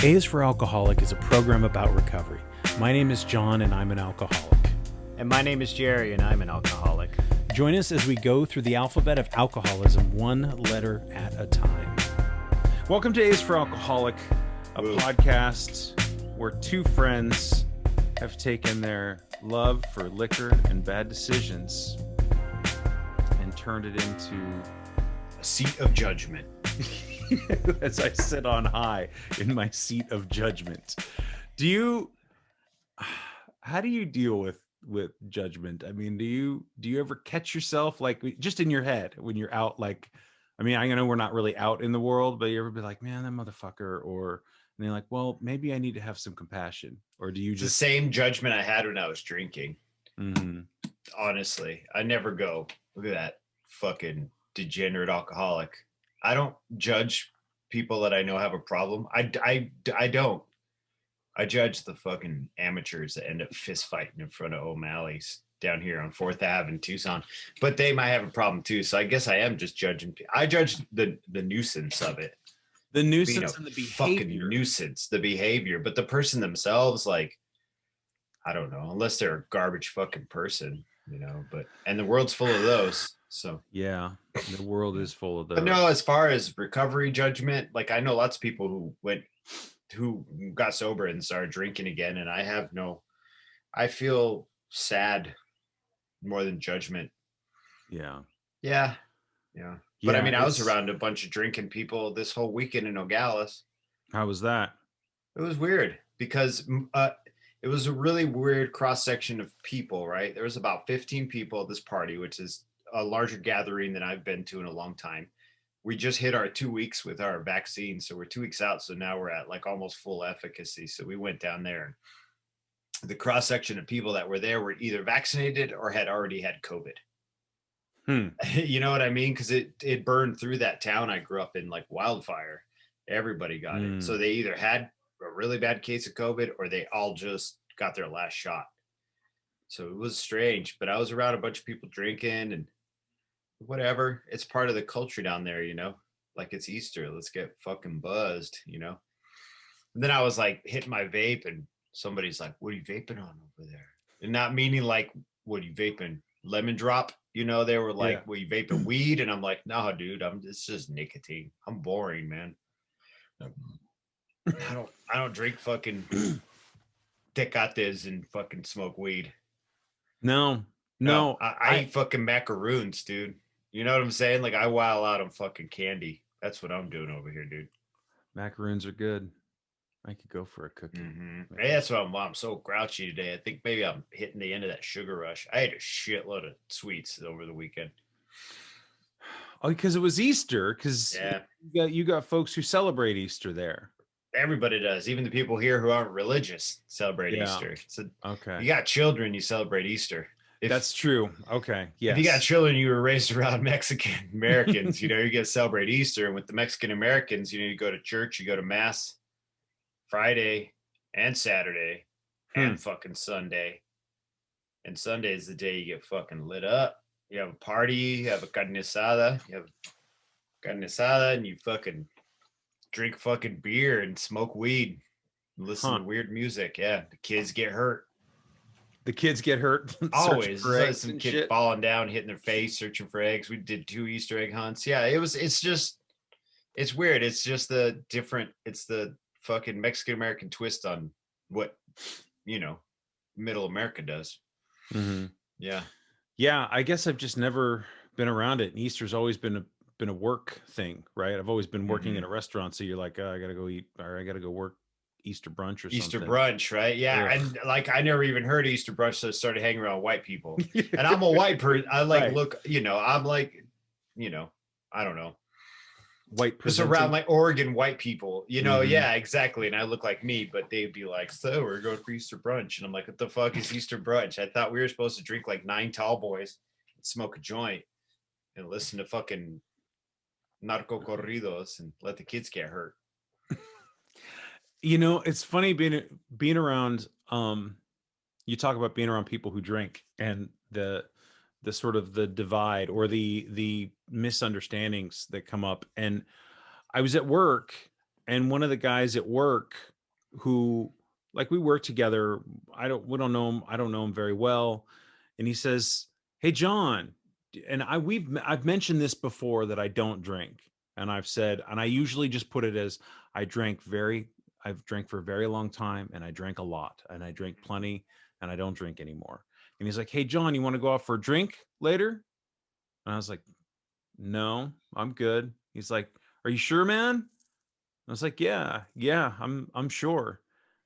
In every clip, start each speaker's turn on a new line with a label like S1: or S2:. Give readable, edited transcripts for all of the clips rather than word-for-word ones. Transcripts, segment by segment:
S1: A is for Alcoholic is a program about recovery. My name is John and I'm an alcoholic.
S2: And my name is Jerry and I'm an alcoholic.
S1: Join us as we go through the alphabet of alcoholism one letter at a time. Welcome to A is for Alcoholic, a podcast where two friends have taken their love for liquor and bad decisions and turned it into
S2: A seat of judgment.
S1: as I sit on high in my seat of judgment. How do you deal with judgment? I mean, do you ever catch yourself like just in your head when you're out? Like, I mean, I know we're not really out in the world, but you ever be like, man, that motherfucker, or and you're like, well, maybe I need to have some compassion, or do you
S2: It's
S1: just
S2: the same judgment I had when I was drinking.
S1: Mhm.
S2: Honestly, I never go, look at that fucking degenerate alcoholic. I don't judge people that I know have a problem. I don't. I judge the fucking amateurs that end up fist fighting in front of O'Malley's down here on 4th Ave in Tucson. But they might have a problem too. So I guess I am just judging. I judge the nuisance of it.
S1: The
S2: Being a
S1: nuisance and the behavior.
S2: fucking nuisance, the behavior. But the person themselves, like, I don't know, unless they're a garbage fucking person, and the world's full of those. So
S1: Yeah, the world is full of those.
S2: but no, as far as recovery judgment, like I know lots of people who got sober and started drinking again, and I feel sad more than judgment.
S1: Yeah.
S2: Yeah. But I mean, I was
S1: it's-
S2: around a bunch of drinking people this whole weekend in Nogales.
S1: How was that?
S2: It was weird because it was a really weird cross section of people, right? There was about 15 people at this party, which is a larger gathering than I've been to in a long time. We just hit our 2 weeks with our vaccine. So we're 2 weeks out. So now we're at like almost full efficacy. So we went down there. The cross section of people that were there were either vaccinated or had already had COVID. You know what I mean? Because it burned through that town I grew up in like wildfire. Everybody got it. So they either had a really bad case of COVID or they all just got their last shot. So it was strange, but I was around a bunch of people drinking and whatever. It's part of the culture down there, like it's Easter. Let's get fucking buzzed, And then I was like hitting my vape and somebody's like, what are you vaping on over there? And not meaning like, what are you vaping? Lemon drop? They were like,
S1: Yeah.
S2: well, you vaping weed? And I'm like, no, dude, it's just nicotine. I'm boring, man. I don't drink fucking tecates and fucking smoke weed.
S1: No.
S2: I eat fucking macaroons, dude. You know what I'm saying? Like I while out on fucking candy. That's what I'm doing over here, dude.
S1: Macaroons are good. I could go for a cookie.
S2: Hey, that's why I'm so grouchy today. I think maybe I'm hitting the end of that sugar rush. I ate a shitload of sweets over the weekend.
S1: Oh, because it was Easter. Because
S2: Yeah,
S1: you got folks who celebrate Easter there.
S2: everybody does. Even the people here who aren't religious celebrate Easter. So
S1: okay,
S2: you got children, you celebrate Easter.
S1: That's true. Okay, yes.
S2: If you got children, you were raised around Mexican Americans. You're gonna celebrate Easter, and with the Mexican Americans, you go to church, you go to mass Friday and Saturday and fucking Sunday. And Sunday is the day you get fucking lit up. You have a party, you have a carne asada, and you fucking drink fucking beer and smoke weed and listen to weird music. Yeah, the kids get hurt.
S1: The kids get hurt.
S2: Always. There's some kid falling down, hitting their face, searching for eggs. We did 2 Easter egg hunts. Yeah, it's weird. It's just it's the fucking Mexican American twist on what, middle America does.
S1: Mm-hmm.
S2: Yeah.
S1: I guess I've just never been around it. And Easter's always been a work thing, right? I've always been working in a restaurant, so you're like, oh, I gotta go eat, or I gotta go work Easter brunch or
S2: Easter
S1: something.
S2: brunch, right? Yeah. Ugh. And like I never even heard Easter brunch, so I started hanging around white people. And I'm a white person. I like right. Look, I'm like, I don't know.
S1: White
S2: person. Just around like Oregon white people, yeah, exactly. And I look like me, but they'd be like, so we're going for Easter brunch. And I'm like, what the fuck is Easter brunch? I thought we were supposed to drink like 9 tall boys, smoke a joint, and listen to fucking narco corridos and let the kids get hurt.
S1: It's funny being around, you talk about being around people who drink and the sort of the divide or the misunderstandings that come up. And I was at work and one of the guys at work who, like, we work together. We don't know him. I don't know him very well. And he says, "Hey, John," and I've mentioned this before, that I don't drink. And I've said, and I usually just put it as I've drank for a very long time, and I drank a lot, and I drank plenty, and I don't drink anymore. And he's like, "Hey, John, you want to go out for a drink later?" And I was like, "No, I'm good." He's like, "Are you sure, man?" I was like, "Yeah, I'm sure."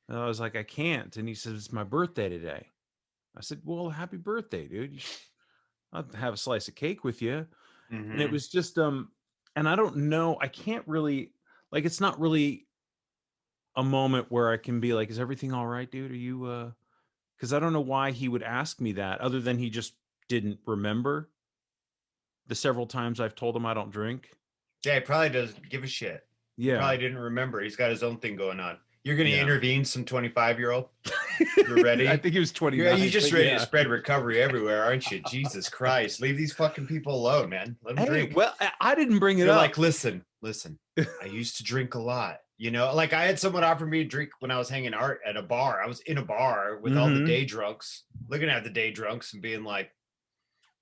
S1: And I was like, "I can't." And he says, "It's my birthday today." I said, "Well, happy birthday, dude. I'll have a slice of cake with you." And it
S2: Mm-hmm.
S1: was just, and I don't know, I can't really, like, it's not really a moment where I can be like, "Is everything all right, dude? Are you, because I don't know why he would ask me that, other than he just didn't remember the several times I've told him I don't drink.
S2: Yeah, he probably doesn't give a shit. He
S1: Yeah.
S2: probably didn't remember. He's got his own thing going on. You're going to
S1: Yeah.
S2: intervene, some 25-year-old? You're ready?
S1: I think he was
S2: You're
S1: 29.
S2: just
S1: but
S2: ready
S1: yeah.
S2: to spread recovery everywhere, aren't you? Jesus Christ. Leave these fucking people alone, man. Let them
S1: Hey,
S2: drink.
S1: well, I didn't bring it
S2: You're
S1: up.
S2: like, listen. I used to drink a lot. You know, like I had someone offer me a drink when I was hanging out at a bar. I was in a bar with all the
S1: Mhm.
S2: day drunks, looking at the day drunks and being like,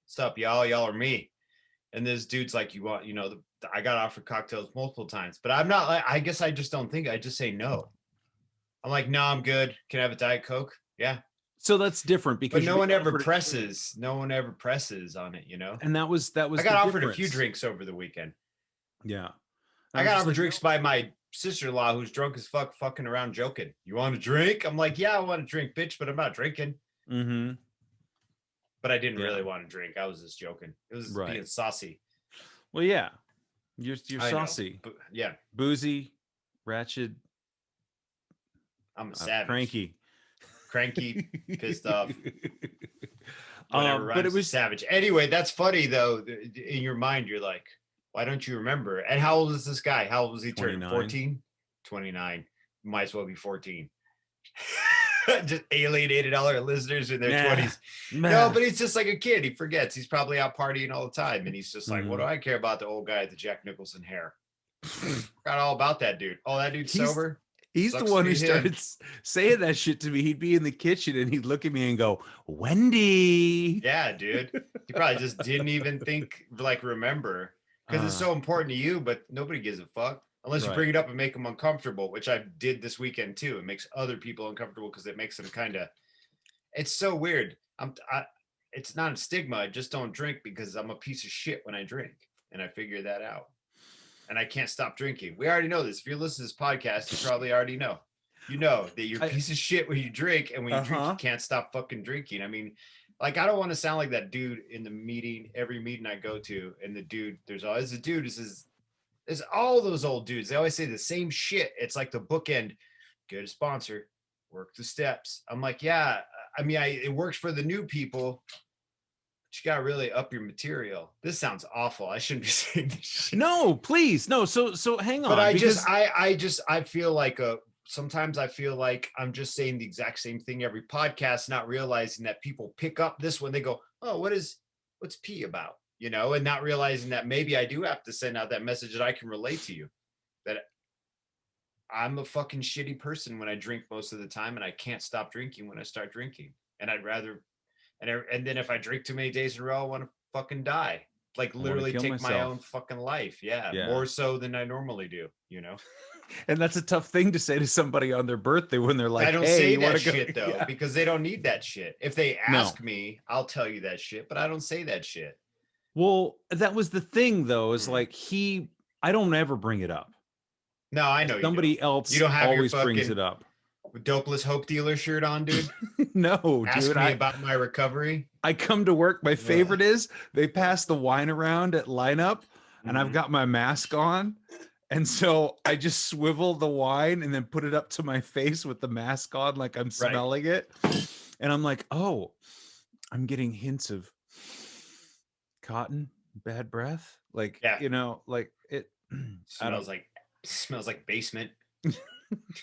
S2: "What's up, y'all? Y'all are me." And this dude's like, "You want, I got offered cocktails multiple times, but I'm not like, I guess I just don't think, I just say no. I'm like, no, I'm good. Can I have a Diet Coke? Yeah.
S1: So that's different,
S2: But
S1: because
S2: no
S1: you're
S2: one
S1: being
S2: ever
S1: offered a drink.
S2: presses. No one ever presses on it, you know?
S1: And that was
S2: I
S1: the
S2: got offered a few
S1: difference.
S2: drinks over the weekend.
S1: Yeah.
S2: I
S1: was
S2: got
S1: just
S2: offered
S1: like,
S2: drinks
S1: "No."
S2: by my sister-in-law who's drunk as fuck, fucking around joking. You want a drink? I'm like, yeah, I want a drink, bitch, but I'm not drinking.
S1: Mhm.
S2: But I didn't
S1: Yeah.
S2: really want a drink. I was just joking. It was
S1: Right.
S2: being saucy.
S1: Well, yeah. You're
S2: I know.
S1: saucy,
S2: But yeah,
S1: boozy, ratchet,
S2: I'm a savage.
S1: cranky.
S2: Pissed off. Whatever
S1: But it
S2: rhymes with
S1: was
S2: savage. Anyway, that's funny though. In your mind, you're like, why don't you remember? And how old is this guy? How old was he turning?
S1: 29.
S2: 14? 29. Might as well be 14. Just alienated all our listeners in their 20s. No, but he's just like a kid. He forgets. He's probably out partying all the time. And he's just like, what do I care about the old guy with the Jack Nicholson hair? Forgot all about that dude. Oh, that dude's sober.
S1: He's
S2: Sucks
S1: the
S2: to
S1: one who
S2: be him.
S1: started saying that shit to me. He'd be in the kitchen and he'd look at me and go, "Wendy."
S2: Yeah, dude. He probably just didn't even think, like, remember, because it's so important to you, but nobody gives a fuck unless you bring it up and make them uncomfortable, which I did this weekend too. It makes other people uncomfortable because it makes them kind of. It's so weird. It's not a stigma. I just don't drink because I'm a piece of shit when I drink, and I figured that out. And I can't stop drinking. We already know this. If you're listening to this podcast, you probably already know. You know that you're a piece of shit when you drink, and when you drink, you can't stop fucking drinking. I mean, like, I don't want to sound like that dude in the meeting, every meeting I go to, and the dude, there's always a dude who says, there's all those old dudes. They always say the same shit. It's like the bookend, get a sponsor, work the steps. I'm like, yeah, I mean, it works for the new people. But you got to really up your material. This sounds awful. I shouldn't be saying this shit.
S1: No, please. No. So hang on.
S2: But I feel like sometimes I feel like I'm just saying the exact same thing every podcast, not realizing that people pick up this when they go, oh, what's P about? You know, and not realizing that maybe I do have to send out that message that I can relate to you, that I'm a fucking shitty person when I drink most of the time, and I can't stop drinking when I start drinking. And I'd rather, and then if I drink too many days in a row, I want to fucking die. Like, literally take my own fucking life. Yeah, more so than I normally do, you know?
S1: And that's a tough thing to say to somebody on their birthday when they're like,
S2: I don't
S1: "Hey,
S2: say
S1: you want
S2: that
S1: to go?"
S2: shit though, because they don't need that shit. If they ask me, I'll tell you that shit, but I don't say that shit.
S1: Well, that was the thing though, is like I don't ever bring it up.
S2: No, I know
S1: somebody else
S2: you don't have
S1: always
S2: your
S1: brings it up.
S2: Dopeless Hope Dealer shirt on, dude.
S1: No,
S2: ask
S1: dude.
S2: me about my recovery.
S1: I come to work. My favorite is they pass the wine around at lineup, and I've got my mask on. And so I just swivel the wine and then put it up to my face with the mask on, like I'm smelling it. And I'm like, oh, I'm getting hints of cotton, bad breath. Like, you know, like it
S2: smells like basement.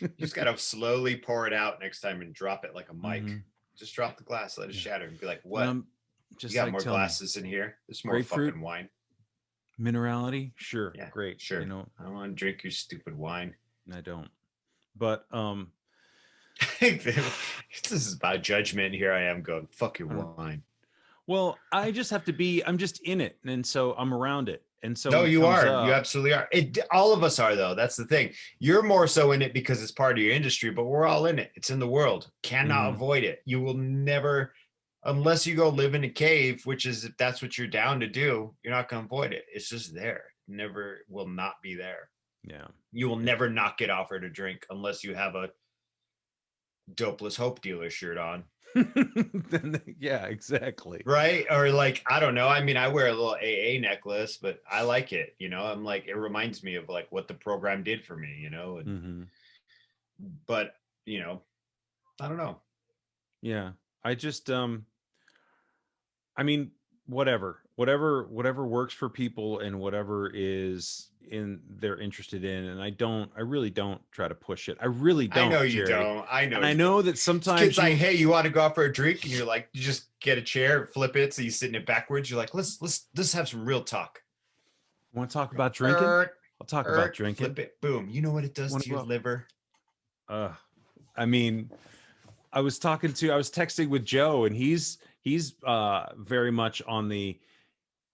S2: You just got to slowly pour it out next time and drop it like a mic. Just drop the glass, let it shatter, and be like, what? Just you got more glasses in here. There's more fucking wine.
S1: Minerality? Sure.
S2: Yeah,
S1: great.
S2: Sure.
S1: You know,
S2: I don't want to drink your stupid wine.
S1: I don't. But
S2: This is about judgment. Here I am going, fuck your
S1: I don't,
S2: wine.
S1: well, I just have to be. I'm just in it, and so I'm around it. And so
S2: No,
S1: when it
S2: you
S1: comes
S2: are. You
S1: up,
S2: absolutely are. All of us are, though. That's the thing. You're more so in it because it's part of your industry, but we're all in it. It's in the world. Cannot
S1: Mhm.
S2: avoid it. You will never, unless you go live in a cave, which is if that's what you're down to do, you're not going to avoid it. It's just there. Never will not be there.
S1: Yeah.
S2: You will never not get offered a drink unless you have a dopeless hope dealer shirt on.
S1: Yeah, exactly.
S2: Right. Or like, I don't know. I mean, I wear a little AA necklace, but I like it. I'm like, it reminds me of like what the program did for me, and
S1: Hmm.
S2: but you know, I don't know.
S1: Yeah. I just I mean, whatever works for people and whatever is in they're interested in. And I really don't try to push it. I really
S2: I know
S1: don't,
S2: you
S1: Jerry.
S2: don't. I know
S1: And I
S2: you don't.
S1: know that
S2: This kid's
S1: sometimes
S2: like,
S1: you
S2: hey, you want to go out for a drink? And you're like, you just get a chair, flip it, so you sit in it backwards. You're like, let's have some real talk.
S1: want to talk about drinking.
S2: Er,
S1: I'll talk about drinking.
S2: flip it, boom. You know what it does
S1: Want
S2: to
S1: to
S2: your
S1: go
S2: liver?
S1: out? I mean, I was texting with Joe, and he's very much on the.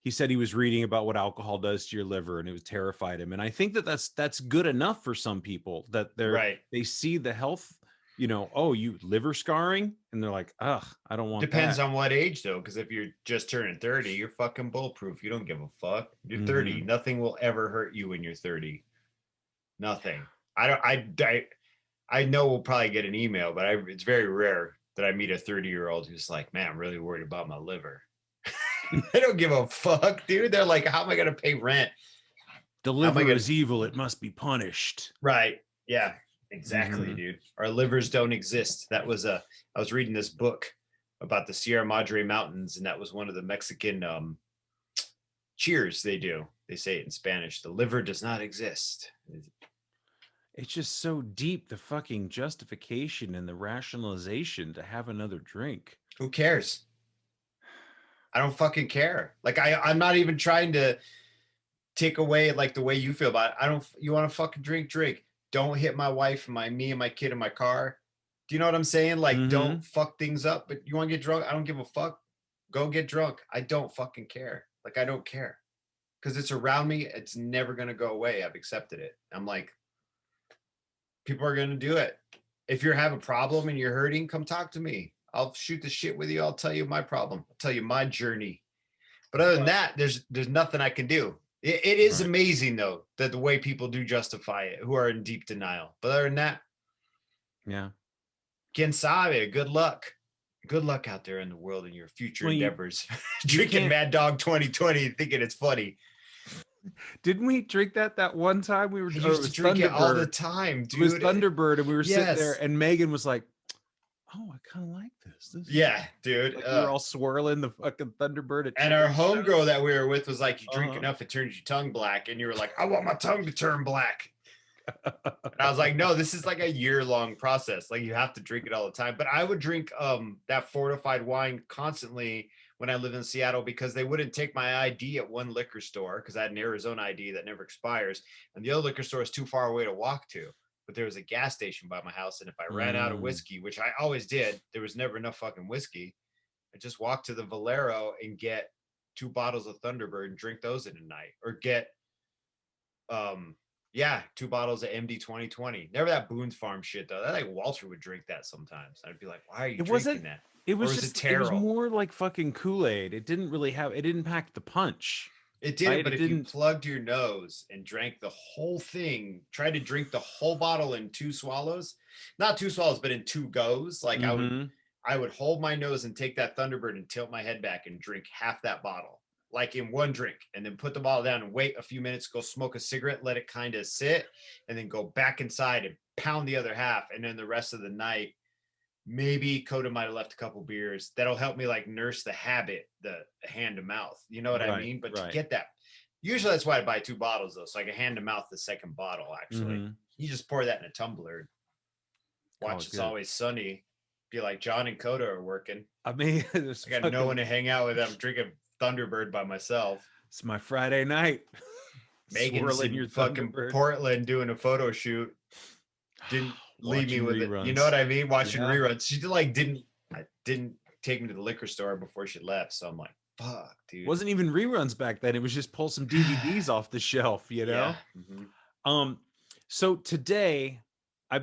S1: He said he was reading about what alcohol does to your liver, and it was terrified him. And I think that that's good enough for some people that
S2: Right.
S1: they see the health. Oh, you liver scarring, and they're like, ugh, I don't want
S2: Depends
S1: that.
S2: on what age though, because if you're just turning 30, you're fucking bulletproof. You don't give a fuck. You're 30.
S1: Hmm.
S2: Nothing will ever hurt you when you're 30. Nothing. I don't. I know we'll probably get an email, but it's very rare that I meet a 30-year-old who's like, man, I'm really worried about my liver. They don't give a fuck, dude. They're like, how am I gonna pay rent?
S1: The
S2: How am I
S1: liver
S2: gonna
S1: is evil; it must be punished.
S2: right? Yeah, exactly,
S1: Hmm.
S2: dude. Our livers don't exist. I was reading this book about the Sierra Madre Mountains, and that was one of the Mexican cheers they do. They say it in Spanish. The liver does not exist.
S1: It's just so deep, the fucking justification and the rationalization to have another drink.
S2: Who cares? I don't fucking care. Like I'm not even trying to take away like the way you feel about it. I don't. You want to fucking drink. Don't hit my wife and me and my kid in my car. Do you know what I'm saying? Like, don't
S1: Hmm.
S2: fuck things up. But you want to get drunk? I don't give a fuck. Go get drunk. I don't fucking care. Like, I don't care because it's around me. It's never gonna go away. I've accepted it. I'm like, people are gonna do it. If you have a problem and you're hurting, come talk to me. I'll shoot the shit with you. I'll tell you my problem. I'll tell you my journey. But other than that, there's nothing I can do. It is
S1: Right.
S2: amazing though that the way people do justify it, who are in deep denial. But other than that,
S1: Yeah.
S2: quien sabe, good luck. Good luck out there in the world in your future
S1: Well,
S2: endeavors.
S1: you
S2: Drinking
S1: can't.
S2: Mad Dog 2020, thinking it's funny.
S1: Didn't we drink that one time we were?
S2: I
S1: Or it
S2: used to
S1: was
S2: drink it all the
S1: Thunderbird.
S2: time,
S1: It was
S2: dude.
S1: Thunderbird, and we were sitting there,
S2: Yes.
S1: and Megan was like, "Oh, I kind of like this. This is
S2: Yeah, dude.
S1: like we were all swirling the fucking Thunderbird at
S2: And our
S1: Cherry show."
S2: homegirl that we were with was like, you drink
S1: Uh-huh.
S2: enough, it turns your tongue black. And you were like, I want my tongue to turn black. And I was like, no, this is like a year-long process. Like you have to drink it all the time. But I would drink that fortified wine constantly when I lived in Seattle because they wouldn't take my ID at one liquor store because I had an Arizona ID that never expires. And the other liquor store is too far away to walk to. But there was a gas station by my house. And if I ran out of
S1: Mm.
S2: whiskey, which I always did, there was never enough fucking whiskey. I just walk to the Valero and get 2 bottles of Thunderbird and drink those in a night, or get 2 bottles of MD 2020. Never that Boone's Farm shit though. That like Walter would drink that sometimes. I'd be like, why are you
S1: It
S2: drinking
S1: wasn't.
S2: that?
S1: It
S2: Or
S1: was
S2: is it
S1: just. It was
S2: Terrell?
S1: more like fucking Kool-Aid. It didn't really have. It didn't pack the punch.
S2: It didn't,
S1: Right?
S2: but
S1: It
S2: if you
S1: didn't.
S2: plugged your nose and drank the whole thing, tried to drink the whole bottle in 2 swallows, not 2 swallows, but in 2 goes, like
S1: Mm-hmm.
S2: I would hold my nose and take that Thunderbird and tilt my head back and drink half that bottle, like in one drink, and then put the bottle down and wait a few minutes, go smoke a cigarette, let it kind of sit, and then go back inside and pound the other half. And then the rest of the night, maybe Coda might have left a couple beers. That'll help me like nurse the habit, the hand to mouth. You know what I
S1: Right.
S2: mean? But to
S1: Right.
S2: get that, usually that's why I buy 2 bottles though, so I can hand to mouth the second bottle. Actually,
S1: Mm-hmm.
S2: you just pour that in a tumbler. Watch
S1: Oh,
S2: It's
S1: good.
S2: Always Sunny. Be like John and Coda are working.
S1: I mean, it's
S2: I got no one to hang out with. I'm drinking Thunderbird by myself.
S1: It's my Friday night.
S2: Megan's
S1: swirling
S2: in
S1: your
S2: fucking
S1: Thunderbird.
S2: Portland doing a photo shoot. Didn't leave me with
S1: reruns.
S2: it. You know what I mean? Watching
S1: Yeah.
S2: reruns. She didn't take me to the liquor store before she left. So I'm like, fuck, dude.
S1: Wasn't even reruns back then. It was just pull some DVDs off the shelf, you know?
S2: Yeah.
S1: So today I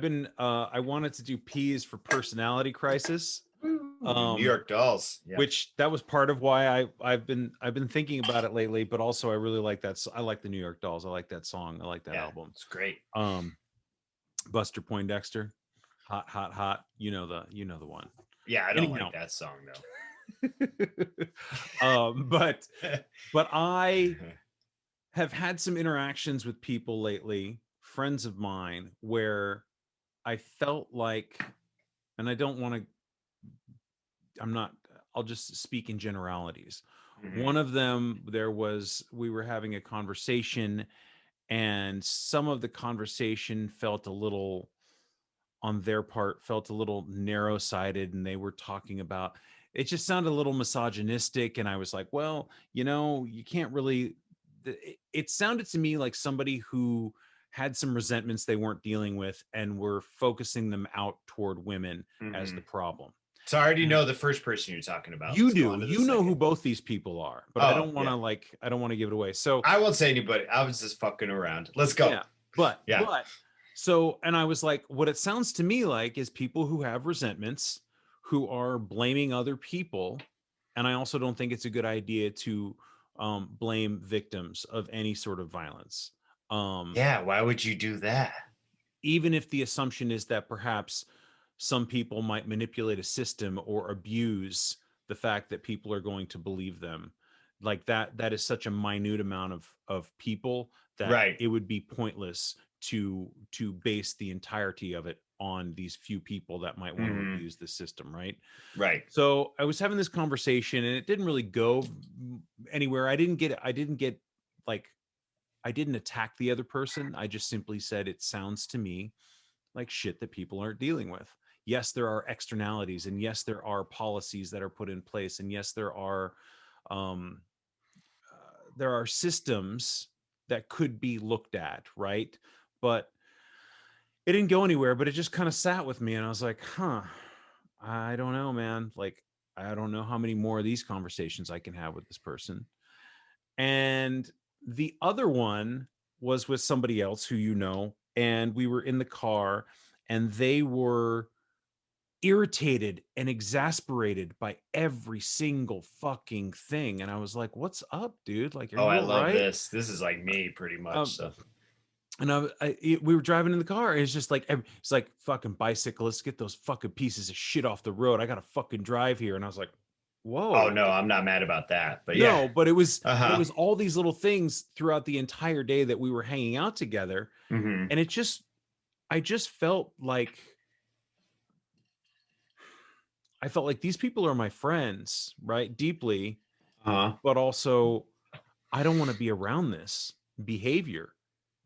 S1: wanted to do P's for Personality Crisis.
S2: New York Dolls. Yeah.
S1: Which that was part of why I've been thinking about it lately, but also I really like that. I like the New York Dolls. I like that song. I like that album.
S2: It's great.
S1: Buster Poindexter, hot, hot, hot. You know the one.
S2: Yeah, I don't like that song
S1: though. But I have had some interactions with people lately, friends of mine, where I felt like, and I don't want to. I'll just speak in generalities. Mm-hmm. One of them, we were having a conversation, and some of the conversation felt a little, on their part, felt a little narrow-sided, and they were talking about, it just sounded a little misogynistic. And I was like, well, you can't really, it sounded to me like somebody who had some resentments they weren't dealing with and were focusing them out toward women as the problem.
S2: So I already know the first person you're talking about.
S1: You do. You know who both these people are, but I don't want to I don't want to give it away. So
S2: I won't say anybody. I was just fucking around. Let's go.
S1: Yeah. But so, and I was like, what it sounds to me like is people who have resentments, who are blaming other people. And I also don't think it's a good idea to blame victims of any sort of violence.
S2: Why would you do that?
S1: Even if the assumption is that perhaps some people might manipulate a system or abuse the fact that people are going to believe them, like that is such a minute amount of people that it would be pointless to base the entirety of it on these few people that might want to abuse the system. Right. So I was having this conversation and it didn't really go anywhere. I didn't attack the other person. I just simply said, it sounds to me like shit that people aren't dealing with. Yes, there are externalities, and yes, there are policies that are put in place, and yes, there are systems that could be looked at, right? But it didn't go anywhere. But it just kind of sat with me, and I was like, I don't know, man. Like, I don't know how many more of these conversations I can have with this person. And the other one was with somebody else who and we were in the car, and they were irritated and exasperated by every single fucking thing. And I was like, what's up, dude? Like,
S2: I love this. This is like me pretty much.
S1: And we were driving in the car, and it's just like, it's like, fucking bicyclists, get those fucking pieces of shit off the road. I got to fucking drive here. And I was like, whoa.
S2: Oh no, I'm not mad about that. But
S1: no, but it was all these little things throughout the entire day that we were hanging out together.
S2: Mm-hmm.
S1: And I just felt like these people are my friends, right? Deeply. But also I don't want to be around this behavior.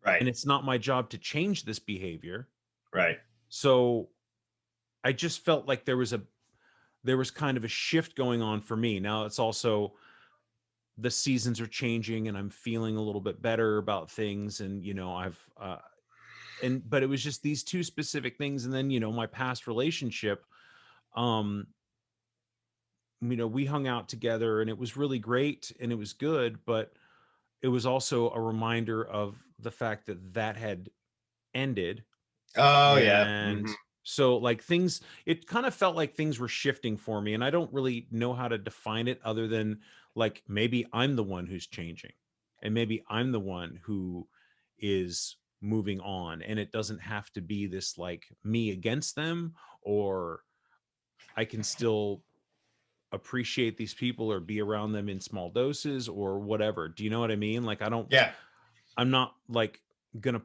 S2: Right.
S1: And it's not my job to change this behavior.
S2: Right.
S1: So I just felt like there was kind of a shift going on for me. Now it's also, the seasons are changing and I'm feeling a little bit better about things. And, but it was just these two specific things. And then, my past relationship, we hung out together and it was really great and it was good, but it was also a reminder of the fact that had ended. And so like it kind of felt like things were shifting for me, and I don't really know how to define it other than like, maybe I'm the one who's changing and maybe I'm the one who is moving on, and it doesn't have to be this like me against them, or I can still appreciate these people or be around them in small doses or whatever. Do you know what I mean? Like, I'm not like gonna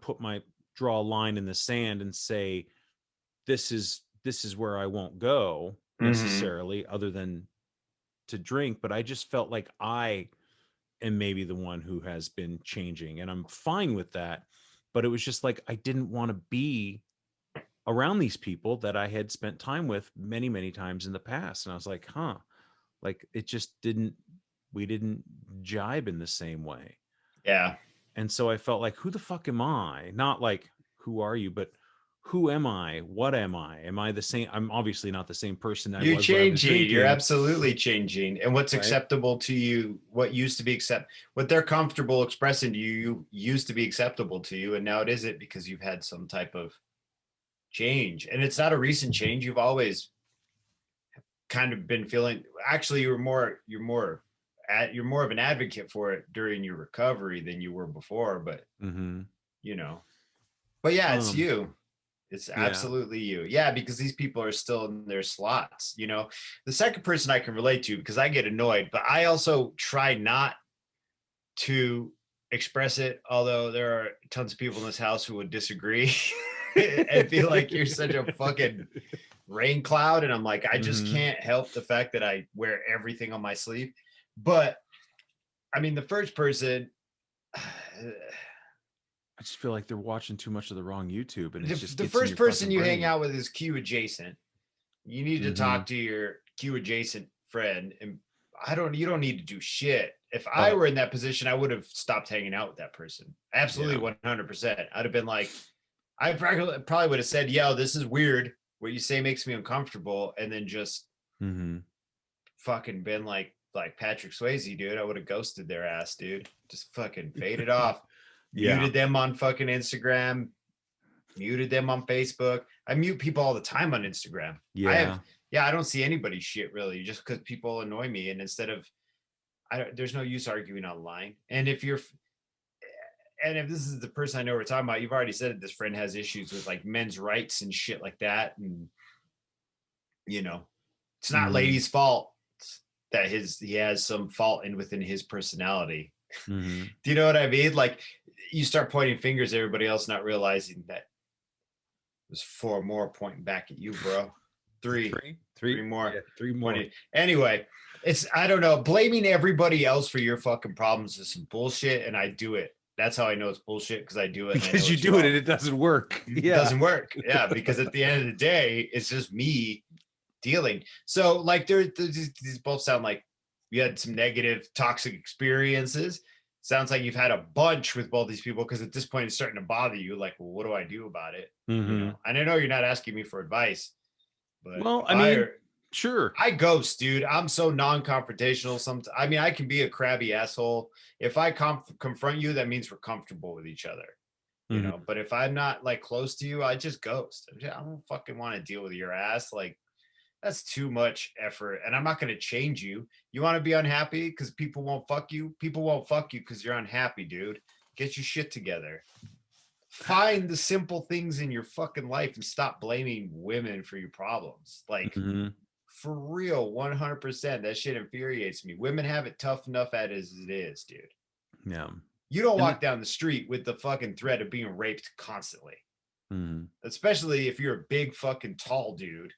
S1: draw a line in the sand and say this is where I won't go necessarily, other than to drink. But I just felt like I am maybe the one who has been changing, and I'm fine with that. But it was just like, I didn't want to be around these people that I had spent time with many, many times in the past. And I was like, like it just we didn't jibe in the same way.
S2: Yeah.
S1: And so I felt like, who the fuck am I? Not like, who are you, but who am I? What am I? Am I the same? I'm obviously not the same person I
S2: You're
S1: was when I was
S2: changing. You're
S1: drinking,
S2: absolutely changing. And what's
S1: right?
S2: acceptable to you, what used to be what they're comfortable expressing to you, used to be acceptable to you, and now it isn't because you've had some type of change. And it's not a recent change. You've always kind of been feeling. Actually, you're more of an advocate for it during your recovery than you were before. But
S1: Mm-hmm.
S2: you know, but yeah, it's
S1: Um,
S2: you. It's
S1: yeah.
S2: absolutely you. Yeah, because these people are still in their slots. You know, the second person I can relate to, because I get annoyed, but I also try not to express it. Although there are tons of people in this house who would disagree and feel like you're such a fucking rain cloud. And I'm like, I just
S1: Mm-hmm.
S2: can't help the fact that I wear everything on my sleeve. But I mean, the first person,
S1: I just feel like they're watching too much of the wrong YouTube, and it just
S2: the
S1: gets in
S2: first
S1: your
S2: person
S1: fucking
S2: you hang
S1: brain.
S2: out with is Q adjacent. You need to
S1: Mm-hmm.
S2: talk to your Q adjacent friend. And you don't need to do shit. If I
S1: But
S2: were in that position, I would have stopped hanging out with that person. Absolutely
S1: yeah.
S2: 100%. I'd have been like, I probably would have said, yo, this is weird. What you say makes me uncomfortable. And then just
S1: Mm-hmm.
S2: fucking been like Patrick Swayze, dude. I would have ghosted their ass, dude. Just fucking faded off.
S1: Yeah.
S2: Muted them on fucking Instagram, muted them on Facebook. I mute people all the time on Instagram.
S1: Yeah.
S2: I don't see anybody's shit really, just because people annoy me. And instead of, there's no use arguing online. And if this is the person I know we're talking about, you've already said that this friend has issues with like men's rights and shit like that. And, you know, it's not
S1: Mm-hmm.
S2: ladies' fault that he has some fault within his personality.
S1: Mm-hmm.
S2: Do you know what I mean? Like you start pointing fingers at everybody else, not realizing that there's four more pointing back at you, bro.
S1: Is it
S2: Three,
S1: three?
S2: three
S1: Three?
S2: more
S1: Yeah, three more.
S2: pointing. Anyway, it's I don't know. Blaming everybody else for your fucking problems is some bullshit, and I do it. That's how I know it's bullshit because I do it and I
S1: Because
S2: know
S1: you
S2: it's
S1: do it and
S2: wrong.
S1: it doesn't work.
S2: It
S1: Yeah.
S2: doesn't work. Yeah, because at the end of the day, it's just me dealing. So like these both sound like you had some negative toxic experiences. Sounds like you've had a bunch with both these people because at this point it's starting to bother you. Like, well, what do I do about it? You
S1: Mm-hmm.
S2: know, and I know you're not asking me for advice, but
S1: Well,
S2: if
S1: I mean, sure.
S2: I ghost, dude. I'm so non-confrontational. I mean, I can be a crabby asshole. If I confront you, that means we're comfortable with each other, you know.
S1: Mm-hmm.
S2: But if I'm not like close to you, I just ghost. I don't fucking want to deal with your ass. Like that's too much effort, and I'm not going to change you. You want to be unhappy because people won't fuck you. People won't fuck you because you're unhappy, dude. Get your shit together. Find the simple things in your fucking life and stop blaming women for your problems. Like
S1: Mm-hmm.
S2: for real, 100%. That shit infuriates me. Women have it tough enough as it is, dude.
S1: Yeah.
S2: You don't
S1: And
S2: walk down the street with the fucking threat of being raped constantly,
S1: mm-hmm.
S2: especially if you're a big fucking tall dude.